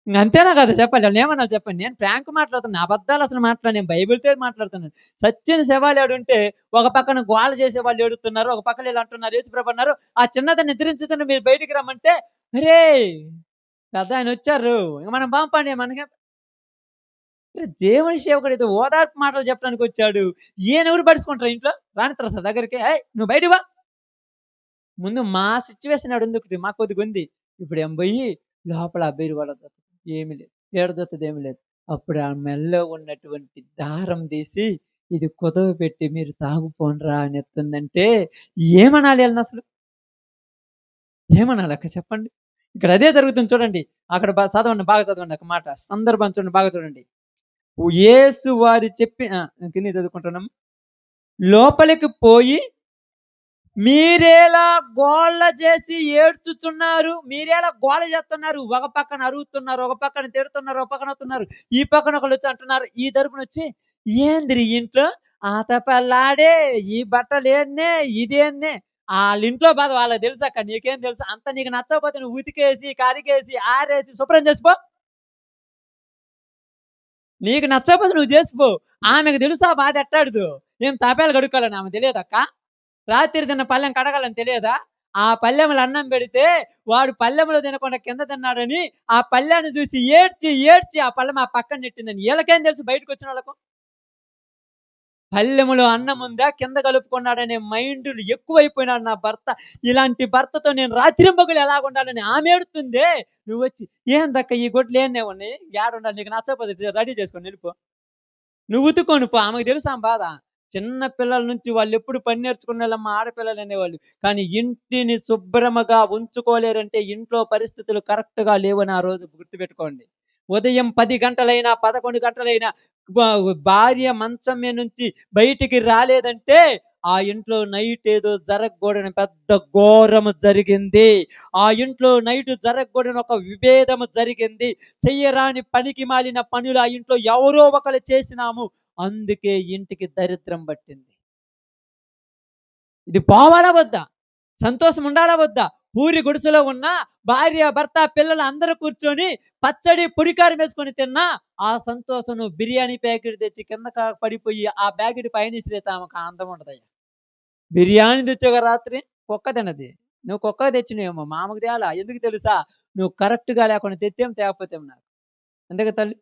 ఇంగ అంతేనా కదా చెప్పాలి. ఆళ్ళనేమనాలి చెప్పండి. నేను ప్రాంక్ మాట్లాడుతున్నా. అబద్దాలు అసలు మాట్లాడను. నేను బైబిల్‌తో మాట్లాడుతున్నాను. సచ్చిన శవాలు ఏడుంటే ఒక పక్కన గోల చేసేవాళ్ళు ఏడుతున్నారు. ఒక పక్కన ఈళ్ళు అంటున్నారు యేసుప్రభు అన్నారు. ఆ చిన్నదాన్ని నిద్రించుతున్న మీరు బయటికి రమ్మంటే, "అరేయ్! పెద్దాయనొచ్చారు. ఇంక మనం పంపండి మనకేం." దేవుని సేవకుడు ఏదో ఓదార్పు మాటలు చెప్పడానికొచ్చాడు. ఈయనెవరు పట్టించుకుంటారు ఇంట్లో? రానిత్తరా అసలు దగ్గరికి? "ఏయ్! నువ్వు బయటికి పో." ముందు మా సిట్యుయేషన్ ఆడుందొకటి. మాకు కొద్దిగుంది. ఇప్పుడేం బోయి లోపల ఆ బీరువాలో చూత్తది. ఏమి లేదు. ఏడ చూత్తదేమి లేదు. అప్పుడు ఆ మెడలో ఉన్నటువంటి దారం తీసి, ఇది కుదవపెట్టి మీరు తాగుపోండ్రా అని ఇత్తందంటే ఏమనాలి ఆళ్ళనసలు? ఏమనాలక్క చెప్పండి? ఇక్కడ అదే జరుగుతుంది చూడండి. అక్కడ చదవండి బాగా చదవండి ఒక మాట. సందర్భం చూడండి బాగా చూడండి. యేసు వారు చెప్పి కిందకి చదువుకుంటున్నాం. లోపలికి పోయి మీరేలా గోల చేసి ఏడ్చుచున్నారు? మీరేలా గోల చేస్తున్నారు? ఒక పక్కన అరువుతున్నారు, ఒక పక్కన తిడుతున్నారు, ఒక పక్కన వస్తున్నారు. ఈ పక్కన ఒకళ్ళొచ్చి అంటున్నారు. ఈ తరపునొచ్చి ఏందిరి ఇంట్లో ఆతపెళ్ళాడే, ఈ బట్టలేన్నే, ఇదేన్నే. ఆళ్ళింట్లో బాధ వాళ్ళకి తెలుసక్క. నీకేం తెలుసు? అంత నీకు నచ్చకపోతే నువ్వు ఉతికేసి, కడిగేసి, ఆరేసి శుభ్రం చేసుకో. నీకు నచ్చకపోతే నువ్వు చేసుకో. ఆమెకు తెలుసు ఆ బాధ ఎట్టాడిదో. ఏం తాపేలు కడుక్కోవాలని ఆమెకు తెలియదక్క? రాత్రి తిన్న పళ్ళెం కడగాలని తెలియదా? ఆ పళ్ళెంలో అన్నం పెడితే వాడు పళ్ళెంలో తినకుండా కింద తిన్నాడని ఆ పళ్ళాన్ని చూసి ఏడ్చి, ఏడ్చి ఆ పళ్ళెం ఆ పక్కన నెట్టిందని ఈళ్ళకేం తెలుసు బయటకొచ్చినోళ్ళకు? పళ్ళెములో అన్నముందా కింద కలుపుకున్నాడనే మైండులు ఎక్కువైపోయినాడు నా భర్త. ఇలాంటి భర్తతో నేను రాత్రింబగళ్ళు ఎలాగుండాలని ఆమె ఏడుతుందే. నువ్వొచ్చి ఏందక్క ఈ గుడ్లు ఏన్నే ఉన్నాయి? ఏడుండాలి నీకు నచ్చకపోతే రెడీ చేసుకొని ఎళ్ళిపో. నువ్వు ఉతుక్కొని పో. ఆమెకు తెలుసు ఆమె బాధ. చిన్న పిల్లల నుంచి వాళ్ళెప్పుడు పని నేర్చుకున్నోళ్ళమ్మ ఆడపిల్లలనేవాళ్ళు. కానీ ఇంటిని శుభ్రముగా ఉంచుకోలేరంటే ఇంట్లో పరిస్థితులు కరెక్ట్‌గా లేవని ఆ రోజు గుర్తుపెట్టుకోండి. ఉదయం 10 గంటలైనా, 11 గంటలైనా భార్య మంచం మీద నుంచి బయటికి రాలేదంటే ఆ ఇంట్లో నైట్ ఏదో జరగకూడని పెద్ద ఘోరము జరిగింది. ఆ ఇంట్లో నైట్ జరగకూడని ఒక విభేదము జరిగింది. చెయ్యరాని పనికి మాలిన పనులు ఆ ఇంట్లో ఎవరో ఒకళ్ళు చేసినాము. అందుకే ఇంటికి దరిద్రం పట్టింది. ఇది పోవాలా వద్దా? సంతోషం ఉండాలా వద్దా? పూరి గుడిసెలో ఉన్న భార్య, భర్త, పిల్లలు అందరూ కూర్చొని పచ్చడి, పుడికారం వేసుకొని తిన్నా ఆ సంతోషం నువ్వు బిర్యానీ ప్యాకెట్ తెచ్చి కింద పడిపోయి ఆ ప్యాకెట్ పైన విసిరేతే ఆమెకు ఆనందం ఉండదయ్యా. బిర్యానీ తెచ్చావుగా రాత్రి కుక్క తినది. నువ్వు కుక్కకి తెచ్చినవేమో మామకు తేలా. ఎందుకు తెలుసా? నువ్వు కరెక్ట్‌గా లేకుండా తెత్తేం తేకపోతేం నాకు. అంతేగా తల్లి.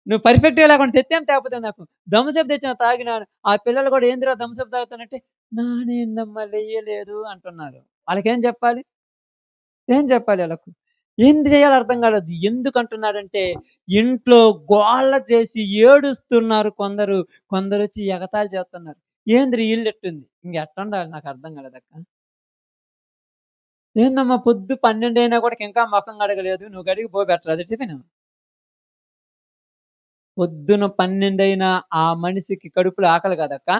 నువ్వు పర్ఫెక్ట్‌గా లేకుండా తెత్తేం తేకపోతే నాకు. థమ్సప్ తెచ్చినా తాగినాను. ఆ పిల్లలు కూడా ఏందిరా థమ్సప్ తాగుతానంటే, నానేందమ్మా లెయ్యలేదు అంటున్నారు. ఆళ్ళకేం చెప్పాలి? ఏం చెప్పాలి ఆళ్ళకు? ఏంది చేయాలో అర్థం కాలేదు. ఎందుకంటున్నారంటే, ఇంట్లో గోల చేసి ఏడుస్తున్నారు కొందరు. కొందరొచ్చి ఎగతాళి చేస్తున్నారు. ఏందిరా ఈళ్ళెట్టుంది? ఇంగెట్టుండాలి నాకు అర్థం కాలేదక్క. ఏందమ్మా పొద్దు 12 అయినా కూడా ఇంకా మొఖం కడగలేదు. నువ్వు కడిగి బెటర్ అది టిఫిను. పొద్దున 12 అయినా ఆ మనిషికి కడుపులో ఆకలి కాదక్కా?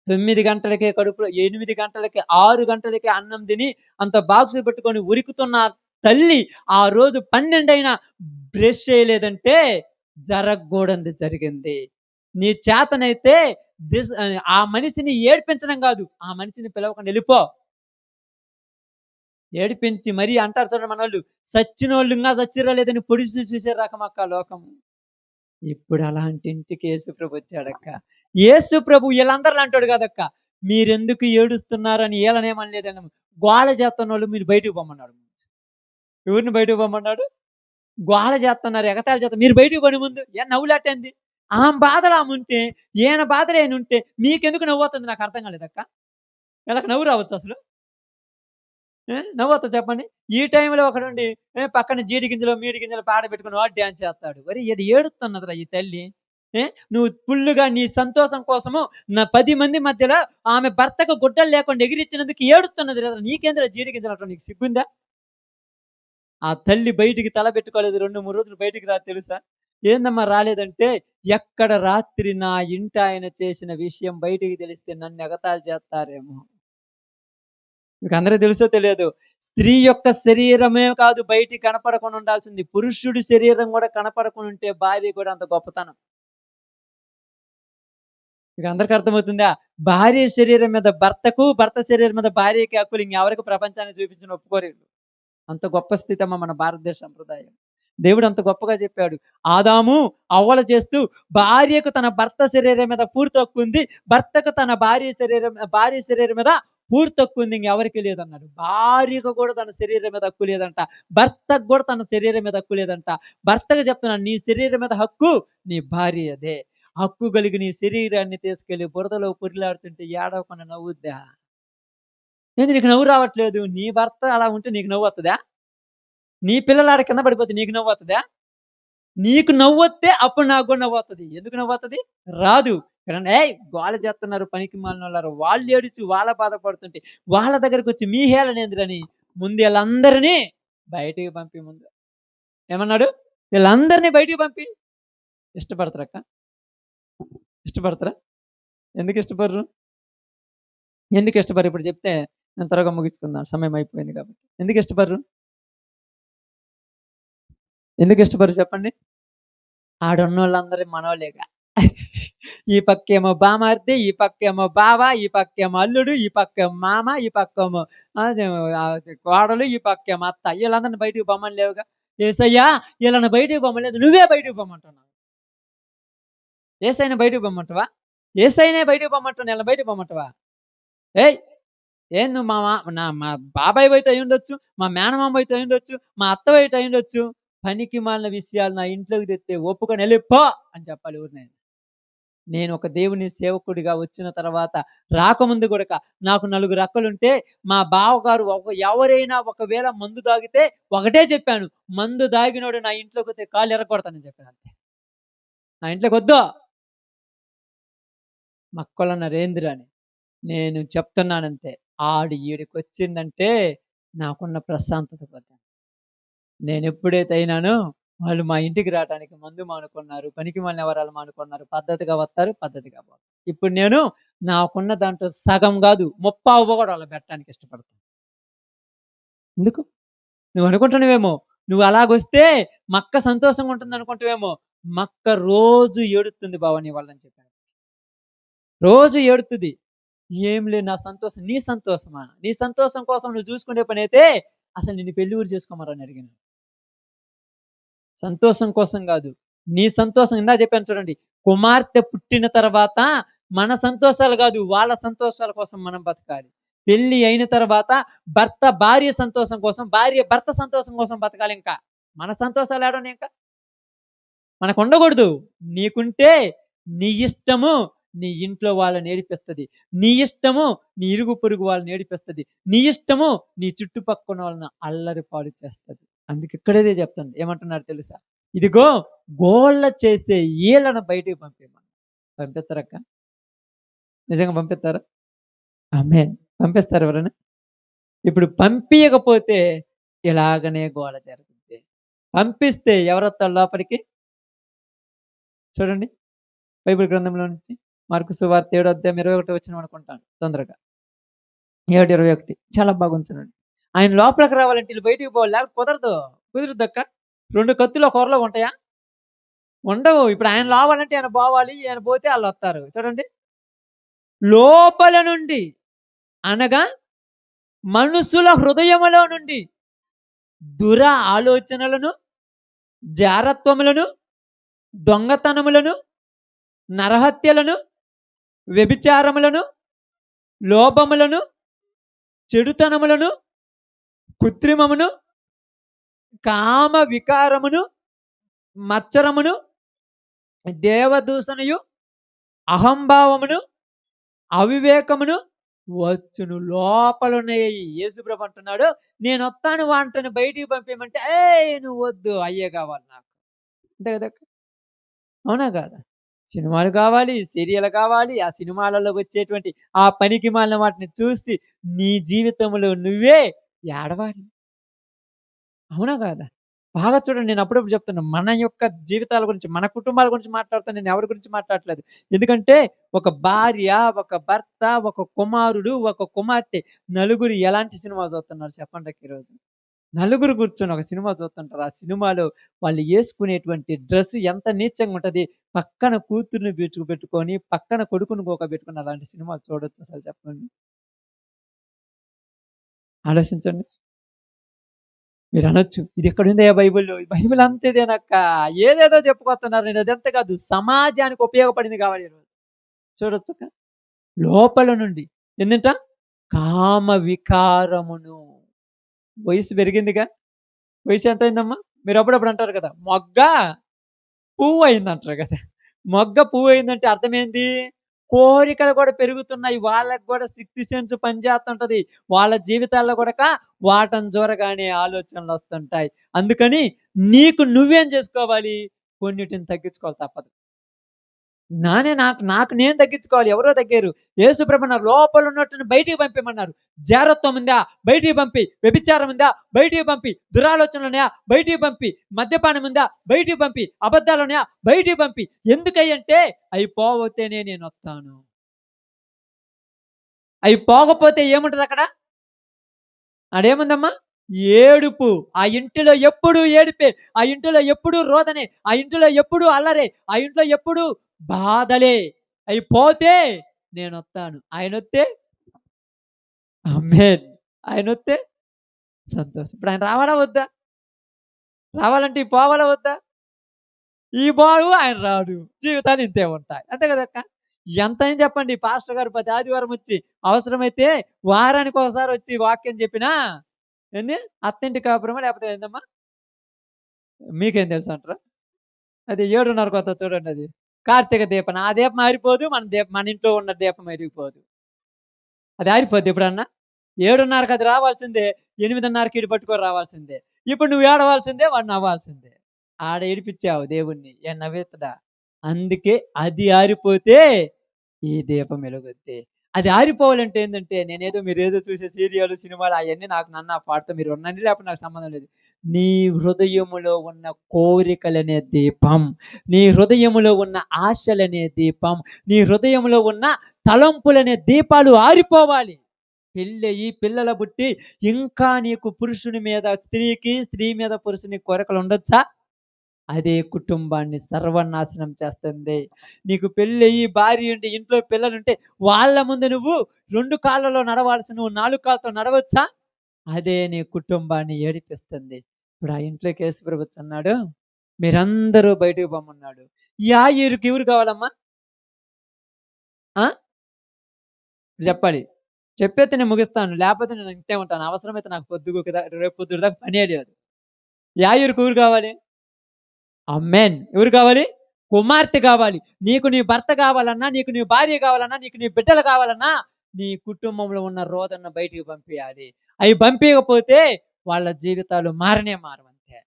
9 గంటలకే కడుపులో 8 గంటలకి, 6 గంటలకే అన్నం తిని అంత బాక్స్ పెట్టుకొని ఉరుకుతున్న తల్లి ఆ రోజు 12 అయినా బ్రష్ చేయలేదంటే జరగకూడంది జరిగింది. నీ చేతనైతే ఆ మనిషిని ఏడిపించడం కాదు. ఆ మనిషిని పిలవకుండా ఎళ్ళిపో. ఏడిపించి మరీ అంటారు చూడండి మనోళ్ళు. సచ్చినోళ్ళు ఇంగా సచ్చిర్రా లేదని పొడిచి చూసే రకమక్క లోకం. ఇప్పుడు అలాంటి ఇంటికి యేసుప్రభు వచ్చాడక్క. యేసుప్రభు ఈళ్ళందరు లాంటోడు కాదక్క. మీరెందుకు ఏడుస్తున్నారని ఈళ్ళనేమనలేదండి. గోల చేస్తున్నోళ్ళు మీరు బయటికి పొమ్మన్నాడు. ఎవరిని బయటికి పొమ్మన్నాడు? గోల చేస్తున్నారు, ఎగతాళి చేస్తున్నారు. మీరు బయటికి పోండి ముందు. ఏ నవ్వులాటేంది? ఆమె బాధలో ఆముంటే, ఈయన బాధలో ఈయనుంటే మీకెందుకు నవ్వొస్తుంది నాకు అర్థం కాలేదక్క. వీళ్ళకి నవ్వు రావచ్చా అసలు? నవ్వొత్తదా చెప్పండి? ఈ టైంలో ఒకడుండి పక్కన జీడి గింజలో, మీడి గింజలో పాడ పెట్టుకొని వాడు డాన్స్ చేస్తాడు. ఒరేయ్! ఈడ ఏడుతున్నదిరా ఈ తల్లి. ఏ నువ్వు ఫుల్లుగా నీ సంతోషం కోసము 10 మంది మధ్యలో ఆమె భర్తకు గుడ్డలు లేకుండా ఎగిరిచ్చినందుకు ఏడుస్తున్నది కదా! నీకేందిరా జీడి గింజలంటావు నీకు సిగ్గుందా? ఆ తల్లి బయటికి తల పెట్టుకోలేదు 2, 3 రోజులు బయటికి రాదు తెలుసా? ఏందమ్మా రాలేదంటే, ఎక్కడ రాత్రి నా ఇంటాయన చేసిన విషయం బయటికి తెలిస్తే నన్ను ఎగతాళి చేస్తారేమో. మీకు అందరికీ తెలుసో తెలియదు, స్త్రీ యొక్క శరీరమే కాదు బయటికి కనపడకుండా ఉండాల్సింది, పురుషుడి శరీరం కూడా కనపడకుండా ఉంటే భార్య కూడా అంత గొప్పతనం. మీకు అందరికి అర్థమవుతుందా? భార్య శరీరం మీద భర్తకు, భర్త శరీరం మీద భార్యకి హక్కులు ఇంకెవరికి ప్రపంచాన్ని చూపించిన ఒప్పుకోరు వీళ్ళు. అంత గొప్ప స్థితి అమ్మ మన భారతదేశ సంప్రదాయం. దేవుడు అంత గొప్పగా చెప్పాడు. ఆదాము అవ్వలు చేస్తూ భార్యకు తన భర్త శరీరం మీద పూర్తి హక్కు ఉంది, భర్తకు తన భార్య శరీరం మీద పూర్తి హక్కు ఉంది, ఇంకెవరికి లేదన్నాడు. భార్యకు కూడా తన శరీరం మీద హక్కు లేదంట, భర్తకు కూడా తన శరీరం మీద హక్కు లేదంట. భర్తకు చెప్తున్నాను, నీ శరీరం మీద హక్కు నీ భార్యదే. హక్కు కలిగి నీ శరీరాన్ని తీసుకెళ్లి బురదలో పొరిలాడుతుంటే ఏడవకుండా నవ్వుద్దా? ఏంది నీకు నవ్వు రావట్లేదు? నీ భర్త అలా ఉంటే నీకు నవ్వు వస్తుందా? నీ పిల్లలు ఆడ కింద పడిపోతే నీకు నవ్వు వస్తుందా? నీకు నవ్వు వస్తే అప్పుడు నాకు కూడా నవ్వు వస్తుంది. ఎందుకు నవ్వు వస్తుంది? రాదు. ఏయ్ గోల చేస్తున్నారు పనికి మాలినోళ్ళారు, వాళ్ళు ఏడుచు వాళ్ళ బాధపడుతుంటే వాళ్ళ దగ్గరకు వచ్చి మీ హేళనేంద్రని ముందు వీళ్ళందరినీ బయటికి పంపి. ముందు ఏమన్నాడు? వీళ్ళందరినీ బయటికి పంపి. ఇష్టపడతారక్క? ఇష్టపడతారా? ఎందుకు ఇష్టపడరు? ఎందుకు ఇష్టపడరు? ఇప్పుడు చెప్తే నేను త్వరగా ముగించుకుందాం, సమయం అయిపోయింది కాబట్టి. ఎందుకు ఇష్టపడరు? ఎందుకు ఇష్టపడరు చెప్పండి? ఆడున్నోళ్ళందరూ మనోళ్ళేగా. ఈ పక్కేమో బామార్ది, ఈ పక్కేమో బావ, ఈ పక్కేమో అల్లుడు, ఈ పక్కేమో మామ, ఈ పక్కేమో కోడలు, ఈ పక్కేమో అత్త. వీళ్ళందరిని బయటికి బొమ్మలు లేవుగా. ఏసయ్యా వీళ్ళని బయటికి బొమ్మలేదు, నువ్వే బయటికి బొమ్మంటున్నావు. ఏసైనా బయటికి బొమ్మంటావా? ఏసైనే బయటికి బొమ్మంటావు, వీళ్ళని బయటికి బొమ్మంటావా? ఏయ్ ఏం నువ్వు మా బాబాయ్ అయితే అయి ఉండొచ్చు, మా మేనమామ అయితే అయి ఉండొచ్చు, మా అత్త అయితే అయి ఉండొచ్చు, పనికి మాలిన విషయాలు నా ఇంట్లోకి తెస్తే ఒప్పుకొని వెళ్ళిపో అని చెప్పాలి ఊరినైనా. నేను ఒక దేవుని సేవకుడిగా వచ్చిన తర్వాత రాకముందు కూడా నాకు 4 అక్కలుంటే మా బావగారు ఎవరైనా ఒకవేళ మందు దాగితే ఒకటే చెప్పాను, మందు దాగినోడు నా ఇంట్లోకి వస్తే కాళ్ళు ఎరగొడతానని చెప్పాను. అంతే, నా ఇంట్లోకి వద్దు. మక్కల నరేంద్ర అని నేను చెప్తున్నానంతే. ఆడు ఈడికి వచ్చిందంటే నాకున్న ప్రశాంతత పోతాను. నేను ఎప్పుడైతే అయినానో వాళ్ళు మా ఇంటికి రావడానికి మందు మానుకున్నారు, పనికి మాలిన వరాలు మానుకున్నారు, పద్ధతిగా వస్తారు, పద్ధతిగా పోతారు. ఇప్పుడు నేను నాకున్న దాంట్లో సగం కాదు 30 కూడా వాళ్ళు పెట్టడానికి ఇష్టపడతాను. ఎందుకు? నువ్వు అనుకుంటున్నావేమో నువ్వు అలాగొస్తే మక్క సంతోషంగా ఉంటుంది అనుకుంటావేమో. మక్క రోజు ఏడుతుంది బావ నీ వాళ్ళని చెప్పాను. రోజు ఏడుతుంది. ఏం లేదు నా సంతోషం. నీ సంతోషమా? నీ సంతోషం కోసం నువ్వు చూసుకునే పని అయితే అసలు నిన్ను పెళ్లి ఊరు చేసుకోమని అడిగాను. సంతోషం కోసం కాదు, నీ సంతోషం. ఇందా చెప్పాను చూడండి, కుమార్తె పుట్టిన తర్వాత మన సంతోషాలు కాదు వాళ్ళ సంతోషాల కోసం మనం బతకాలి. పెళ్లి అయిన తర్వాత భర్త భార్య సంతోషం కోసం, భార్య భర్త సంతోషం కోసం బతకాలి. ఇంకా మన సంతోషాలు ఏడని ఇంకా మనకు ఉండకూడదు. నీకుంటే నీ ఇష్టము నీ ఇంట్లో వాళ్ళని ఏడిపిస్తుంది, నీ ఇష్టము నీ ఇరుగు పొరుగు వాళ్ళని ఏడిపిస్తుంది, నీ ఇష్టము నీ చుట్టుపక్కల వాళ్ళని అల్లరి పాడు చేస్తుంది. అందుకు ఇక్కడేదే చెప్తాను, ఏమంటున్నారు తెలుసా? ఇదిగో గోళ్ళ చేసే ఈళ్ళను బయటికి పంపేమని. పంపిస్తారక్క? నిజంగా పంపిస్తారా? ఆమేన్. పంపిస్తారు ఎవరైనా? ఇప్పుడు పంపించకపోతే ఇలాగనే గోల జరుగుతుంది. పంపిస్తే ఎవరొస్తారు లోపలికి? చూడండి బైబిల్ గ్రంథంలో నుంచి మార్కు సువార్త 7:21 అనుకుంటాను తొందరగా. 7:21 చాలా బాగుంచున్నాడు. ఆయన లోపలికి రావాలంటే వీళ్ళు బయటికి పోవాలి, లేకపోతే కుదరదు. కుదురుద్దక్క? 2 కత్తులు ఒక కూరలో ఉంటాయా? ఉండవు. ఇప్పుడు ఆయన రావాలంటే ఆయన పోవాలి, ఆయన పోతే వాళ్ళు వస్తారు. చూడండి, లోపల నుండి అనగా మనుషుల హృదయములో నుండి దుర ఆలోచనలను, జారత్వములను, దొంగతనములను, నరహత్యలను, వ్యభిచారములను, లోభములను, చెడుతనములను, కృత్రిమమును, కామ వికారమును, మత్సరమును, దేవదూషణయు, అహంభావమును, అవివేకమును వచ్చును. లోపలున్నాయి. యేసుప్రభు అంటున్నాడు, నేను వస్తాను వాంటని బయటికి పంపేయమంటే నువ్వు వద్దు, అయ్యే కావాలి నాకు. అంతే కదా? అవునా కాదా? సినిమాలు కావాలి, సీరియల్ కావాలి, ఆ సినిమాలలో వచ్చేటువంటి ఆ పనికి మాలిన వాటిని చూసి నీ జీవితంలో నువ్వే ఏడవాలి. అవునా కాదా? బాగా చూడండి, నేను అప్పుడప్పుడు చెప్తున్నా, మన యొక్క జీవితాల గురించి, మన కుటుంబాల గురించి మాట్లాడుతాను. నేను ఎవరి గురించి మాట్లాడట్లేదు. ఎందుకంటే ఒక భార్య, ఒక భర్త, ఒక కుమారుడు, ఒక కుమార్తె, నలుగురు ఎలాంటి సినిమా చూస్తున్నారు చెప్పండి ఈరోజు? నలుగురు కూర్చొని ఒక సినిమా చూస్తుంటారు. ఆ సినిమాలో వాళ్ళు యేసుకునేటువంటి డ్రెస్ ఎంత నీచంగా ఉంటది. పక్కన కూతుర్ని పెట్టుకొని, పక్కన కొడుకుని పెట్టుకొని అలాంటి సినిమాలు చూడొచ్చా అసలు చెప్పండి? ఆలోచించండి. మీరనొచ్చు, ఇది ఎక్కడుందయ్యా బైబిల్‌లో? ఈ బైబిల్ అంతేదేనక్క. ఏదేదో చెప్పుకొస్తున్నారు. నేను అదంతా కాదు. సమాజానికి ఉపయోగపడింది కావాలి ఈరోజు. చూడొచ్చక్క. లోపల నుండి ఏందంట? కామ వికారమును. వయసు పెరిగిందిగా. వయసు ఎంతయిందమ్మా? మీరు అప్పుడప్పుడు అంటారు కదా! మొగ్గ పువ్వు అయిందంటారు కదా! మొగ్గ పువ్వు అయిందంటే అర్థమేంది? కోరికలు కూడా పెరుగుతున్నాయి. వాళ్ళకి కూడా సిక్స్త్ సెన్స్ పనిచేస్తుంటది. వాళ్ళ జీవితాల్లో కూడాక వాటం చూరగానే ఆలోచనలొస్తుంటాయి. అందుకని నీకు నువ్వేం చేసుకోవాలి? కొన్నిటిని తగ్గించుకోవాలి తప్పదు. నాకు నాకు నేను తగ్గించుకోవాలి. ఎవరో తగ్గారు. యేసుప్రభు నా లోపల ఉన్నట్టుని బయటికి పంపిమన్నారు. జారత్వం ఉందా? బయటికి పంపి. వ్యభిచారం ఉందా? బయటికి పంపి. దురాలోచనలున్నాయా? బయటికి పంపి. మద్యపానం ఉందా? బయటికి పంపి. అబద్ధాలున్నాయా? బయటికి పంపి. ఎందుకయ్యంటే అయి పోవతేనే నేనొత్తాను. అయి పోకపోతే ఏముంటదక్కడ? ఆడేముందమ్మా? ఏడుపు. ఆ ఇంటిలో ఎప్పుడూ ఏడుపే. ఆ ఇంటిలో ఎప్పుడూ రోదనే. ఆ ఇంటిలో ఎప్పుడూ అల్లరే. ఆ ఇంట్లో ఎప్పుడూ బాధలే. అయి పోతే నేనొత్తాను. ఆయనొత్తే ఆమేన్. ఆయనొత్తే సంతోషం. ఇప్పుడు ఆయన రావాలా వద్దా? రావాలంటే ఈ పోవాలా వద్దా? ఈ పోడు, ఆయన రాడు. జీవితాలు ఇంతే ఉంటాయి. అంతే కదక్క! ఎంతని చెప్పండి, పాస్టర్ గారు ప్రతి ఆదివారం వచ్చి, అవసరమైతే వారానికి ఒకసారి వచ్చి వాక్యం చెప్పినా ఏంది? అత్తింటి కాపురమా లేకపోతే ఏందమ్మా? మీకేం తెలుసంటారా? అది 7:30కి వస్తది చూడండి అది. కార్తీక దీపం. ఆ దీపం ఆరిపోదు. మన ఇంట్లో ఉన్న దీపం ఎరిగిపోదు. అది ఆరిపోద్దా ఎప్పుడన్నా? 7:30కి అది రావాల్సిందే. 8:30కి ఈడు పట్టుకొని రావాల్సిందే. ఇప్పుడు నువ్వు ఏడవాల్సిందే, వాడు నవ్వాల్సిందే. ఆడ ఏడిపిచ్చావు దేవుడిని. నవ్విత్తడా? అందుకే అది ఆరిపోతే ఈ దీపం ఎలుగుద్ది. అది ఆరిపోవాలంటే ఏందంటే, మీరేదో చూసే సీరియాలు, సినిమాలు అయన్నీ నాకు నన్ను ఆ పాటతో మీరు ఉండండి, లేకపోతే నాకు సంబంధం లేదు. నీ హృదయములో ఉన్న కోరికలనే దీపం, నీ హృదయములో ఉన్న ఆశలనే దీపం, నీ హృదయంలో ఉన్న తలంపులనే దీపాలు ఆరిపోవాలి. పెళ్ళయి, పిల్లలు పుట్టి ఇంకా నీకు పురుషుని మీద స్త్రీకి, స్త్రీ మీద పురుషునికి కోరికలుండొచ్చా? అదే కుటుంబాన్ని సర్వనాశనం చేస్తుంది. నీకు పెళ్ళయ్యి, భార్యుండి, ఇంట్లో పిల్లలుంటే వాళ్ళ ముందు నువ్వు 2 కాళ్ళలో నడవాల్సి నువ్వు 4 కాళ్ళతో నడవచ్చా? అదే నీ కుటుంబాన్ని ఏడిపిస్తుంది. ఇప్పుడు ఆ ఇంట్లోకి యేసుప్రభు అన్నాడు, మీరందరూ బయటికి పొమ్మన్నాడు. యాయీరుకి ఎవరు కావాలమ్మా? ఆ? చెప్పాలి. చెప్పేత్తే నేను ముగిస్తాను. లేపోతే నేను ఇంటే ఉంటాను. అవసరమైతే నాకు రేపు పొద్దుట దాకా పనే లేదు. యాయీరుకి ఎవరు కావాలి? ఆమేన్. ఎవరు కావాలి? కుమార్తె కావాలి. నీకు నీ భర్త కావాలన్నా, నీకు నీ భార్య కావాలన్నా, నీకు నీ బిడ్డలు కావాలన్నా, నీ కుటుంబంలో ఉన్న రోదన బయటికి పంపియాలి. అయి పంపియకపోతే వాళ్ళ జీవితాలు మారనే మారవంతే.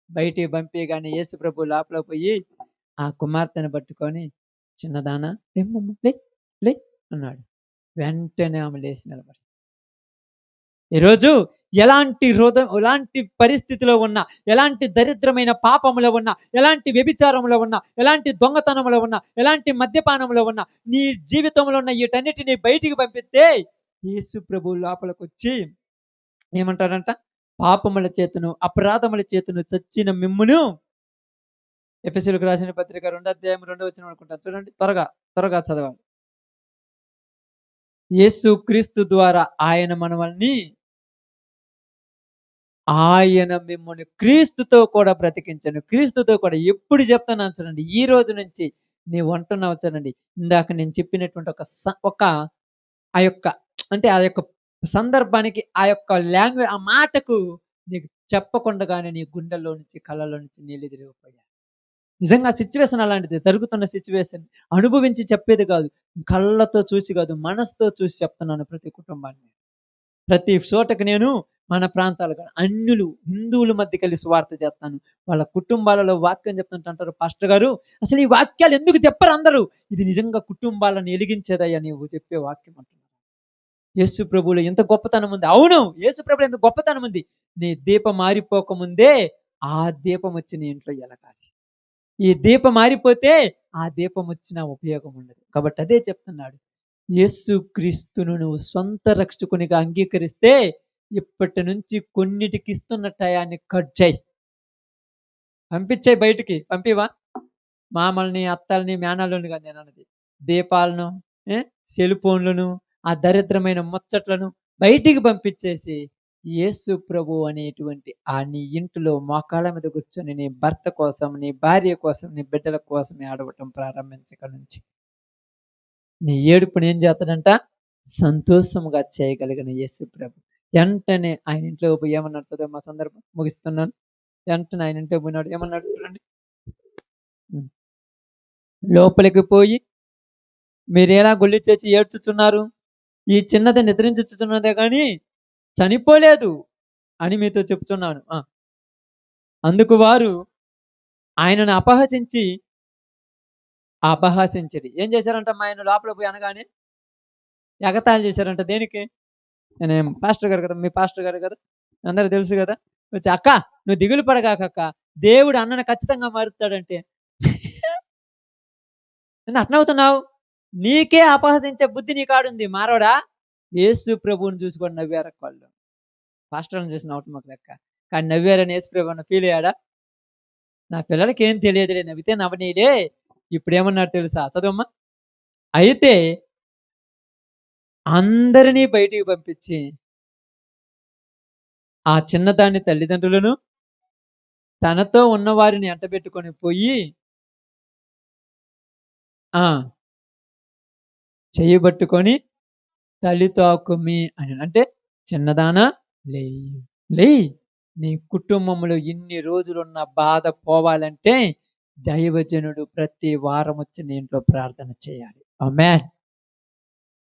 బయటికి పంపియగానే యేసు ప్రభు లోపల పోయి ఆ కుమార్తెను పట్టుకొని, చిన్నదానా లెమ్మమ్మ లే లే అన్నాడు. వెంటనే ఆమె లేసి నిలబడింది. ఈరోజు ఎలాంటి పరిస్థితిలో ఉన్నా, ఎలాంటి దరిద్రమైన పాపములో ఉన్నా, ఎలాంటి వ్యభిచారంలో ఉన్నా, ఎలాంటి దొంగతనంలో ఉన్నా, ఎలాంటి మద్యపానంలో ఉన్నా, నీ జీవితంలో ఉన్న వీటన్నిటిని బయటికి పంపిస్తే యేసు ప్రభు లోపలికొచ్చి ఏమంటాడంట? పాపముల చేతను, అపరాధముల చేతను చచ్చిన మిమ్మును, ఎఫెసీయులకు రాసిన పత్రిక 2 అధ్యాయం 2 వచనం అనుకుంటాను. చూడండి, త్వరగా చదవాలి. యేసు క్రీస్తు ద్వారా ఆయన మిమ్ముని క్రీస్తుతో కూడా బ్రతికించను. క్రీస్తుతో కూడా ఎప్పుడు చెప్తున్నాను చూడండి. ఈ రోజు నుంచి నీవు అంటున్నావు చూడండి. ఇందాక నేను చెప్పినటువంటి ఒక ఆ యొక్క అంటే ఆ యొక్క సందర్భానికి, ఆ యొక్క లాంగ్వేజ్, ఆ మాటకు నీకు చెప్పకుండానే నీ గుండెల్లో నుంచి, కళ్ళలో నుంచి నీళ్ళు తిరిగిపోయాయి. నిజంగా సిట్యుయేషన్ అలాంటిది. జరుగుతున్న సిట్యుయేషన్ అనుభవించి చెప్పేది కాదు. కళ్ళతో చూసి కాదు, మనసుతో చూసి చెప్తున్నాను ప్రతి కుటుంబాన్ని. ప్రతి చోటకి నేను మన ప్రాంతాలు అన్యులు, హిందువుల మధ్యకెళ్ళి సువార్త చేస్తాను. వాళ్ళ కుటుంబాలలో వాక్యం చెప్తుంటే అంటారు, పాస్టర్ గారు అసలు ఈ వాక్యాలు ఎందుకు చెప్పరు అందరూ? ఇది నిజంగా కుటుంబాలను ఎలిగించేదయ్యా నీవు చెప్పే వాక్యం అంటున్నారు. యేసు ప్రభువులో ఎంత గొప్పతనం ఉంది. అవును, యేసు ప్రభువులో ఎంత గొప్పతనం ఉంది. నీ దీపం మారిపోక ముందే ఆ దీపం వచ్చి నీ ఇంట్లో ఎలగాలి. ఈ దీపం మారిపోతే ఆ దీపం వచ్చిన ఉపయోగం ఉండదు. కాబట్టి అదే చెప్తున్నాడు, యేసు క్రీస్తును నువ్వు సొంత రక్షకునిగా అంగీకరిస్తే ఇప్పటి నుంచి కొన్నిటికి ఇస్తున్న టయాన్ని కట్ చేయి, పంపించేయి బయటికి. పంపివా? మామల్ని, అత్తల్ని, మేనల్ని కాదు నేను అన్నది. దీపాలను, సెల్ ఫోన్లను, ఆ దరిద్రమైన ముచ్చట్లను బయటికి పంపించేసి యేసు ప్రభు అనేటువంటి ఆ నీ ఇంటిలో మోకాళ్ళ మీద కూర్చొని నీ భర్త కోసం, నీ భార్య కోసం, నీ బిడ్డల కోసం ఏడవటం ప్రారంభించక నుంచి నీ ఏడుపుని ఏం చేస్తాడంట? సంతోషముగా చేయగలిగిన యేసు ప్రభు వెంటనే ఆయన ఇంట్లో పోయి ఏమన్నాడు చదువు, మా సందర్భం ముగిస్తున్నాను. వెంటనే ఆయన ఇంట్లో పోయినాడు, ఏమన్నాడు చూడండి. లోపలికి పోయి మీరేలా గొల్లి చేసి ఏడ్చుచున్నారు, ఈ చిన్నది నిద్రించుచున్నదే కానీ చనిపోలేదు అని మీతో చెప్తున్నాను. అందుకు వారు ఆయనను అపహసించిరి. ఏం చేశారంట? ఆయన లోపల పోయి అనగానే ఎగతాళి చేశారంట. దేనికి? నేను పాస్టర్ గారు కదా, మీ పాస్టర్ గారు కదా, అందరూ తెలుసు కదా. వచ్చి అక్క నువ్వు దిగులు పడగాక, దేవుడు అన్నను ఖచ్చితంగా మారుతాడంటే అట్నవుతున్నావు. నీకే అపహసించే బుద్ధి నీ కాడుంది, మారవడా? యేసు ప్రభువుని చూసుకొని నవ్వారు వాళ్ళు. పాస్టర్ని చూసి నవ్వటం ఒక లెక్క, కానీ నవ్వారని యేసు ప్రభు అన్న ఫీల్ అయ్యాడా? నా పిల్లలకి ఏం తెలియదులే, నవ్వితే నవ్వనీలే. ఇప్పుడు ఏమన్నాడు తెలుసా? చదవమ్మా. అయితే అందరినీ బయటికి పంపించి ఆ చిన్నదాన్ని తల్లిదండ్రులను తనతో ఉన్న వారిని అంటబెట్టుకొని పోయి చేయబట్టుకొని తల్లితో కుమ్మి అని, అంటే చిన్నదానా లేయి, నీ కుటుంబంలో ఇన్ని రోజులున్న బాధ పోవాలంటే దైవజనుడు ప్రతి వారం వచ్చి నీ ఇంట్లో ప్రార్థన చేయాలి. ఆమేన్.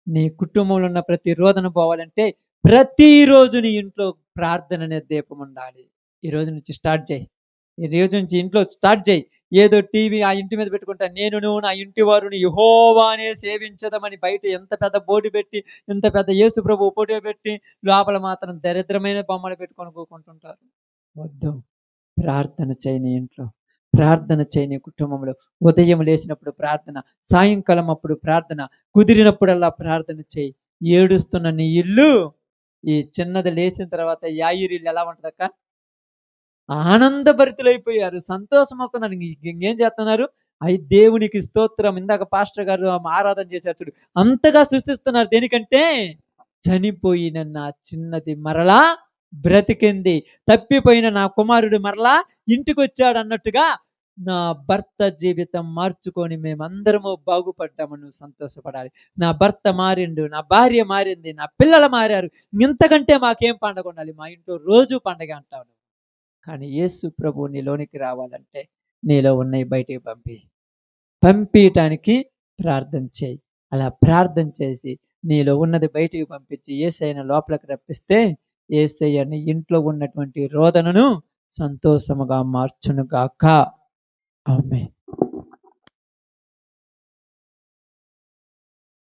నీ కుటుంబంలో ఉన్న ప్రతి రోదన పోవాలంటే ప్రతిరోజు నీ ఇంట్లో ప్రార్థన అనే దీపం ఉండాలి. ఈ రోజు నుంచి స్టార్ట్ చేయి. ఈ రోజు నుంచి ఇంట్లో స్టార్ట్ చేయి. ఏదో టీవీ ఆ ఇంటి మీద పెట్టుకుంటా, నేను నా ఇంటి వారిని యెహోవానే సేవించదమని బయట ఎంత పెద్ద బోర్డు పెట్టి, ఎంత పెద్ద యేసు ప్రభు ఫోటో పెట్టి, లోపల మాత్రం దరిద్రమైన బొమ్మలు పెట్టుకొని కూకుంటుంటారు. వద్దు. ప్రార్థన చేయి నీ ఇంట్లో, ప్రార్థన చేయి నీ కుటుంబంలో. ఉదయం లేచినప్పుడు ప్రార్థన, సాయంకాలం అప్పుడు ప్రార్థన, కుదిరినప్పుడల్లా ప్రార్థన చేయి. ఏడుస్తున్న నీ ఇల్లు ఈ చిన్నది లేచిన తర్వాత యాయిరిల్లు ఎలా ఉంటుందక్క? ఆనందభరితులైపోయారు, సంతోషం అవుతున్నారు. ఇంకేం చేస్తున్నారు? దేవునికి స్తోత్రం. ఇందాక పాస్టర్ గారు ఆరాధన చేశారు చూడు, అంతగా సృష్టిస్తున్నారు. దేనికంటే చనిపోయిన నా చిన్నది మరలా బ్రతికింది, తప్పిపోయిన నా కుమారుడు మరలా ఇంటికి వచ్చాడు అన్నట్టుగా నా భర్త జీవితం మార్చుకొని మేమందరము బాగుపడ్డాము. నువ్వు సంతోషపడాలి. నా భర్త మారిండు, నా భార్య మారింది, నా పిల్లలు మారారు, ఇంతకంటే మాకేం పండగ ఉండాలి? మా ఇంట్లో రోజు పండగ అంటావు. కానీ యేసు ప్రభు నీలోనికి రావాలంటే నీలో ఉన్నవి బయటికి పంపించటానికి ప్రార్థన చేయి. అలా ప్రార్థన చేసి నీలో ఉన్నది బయటికి పంపించి యేసయ్యను లోపలికి రప్పిస్తే యేసయ్య నీ ఇంట్లో ఉన్నటువంటి రోదనను సంతోషముగా మార్చునుగాక. ఆమేన్.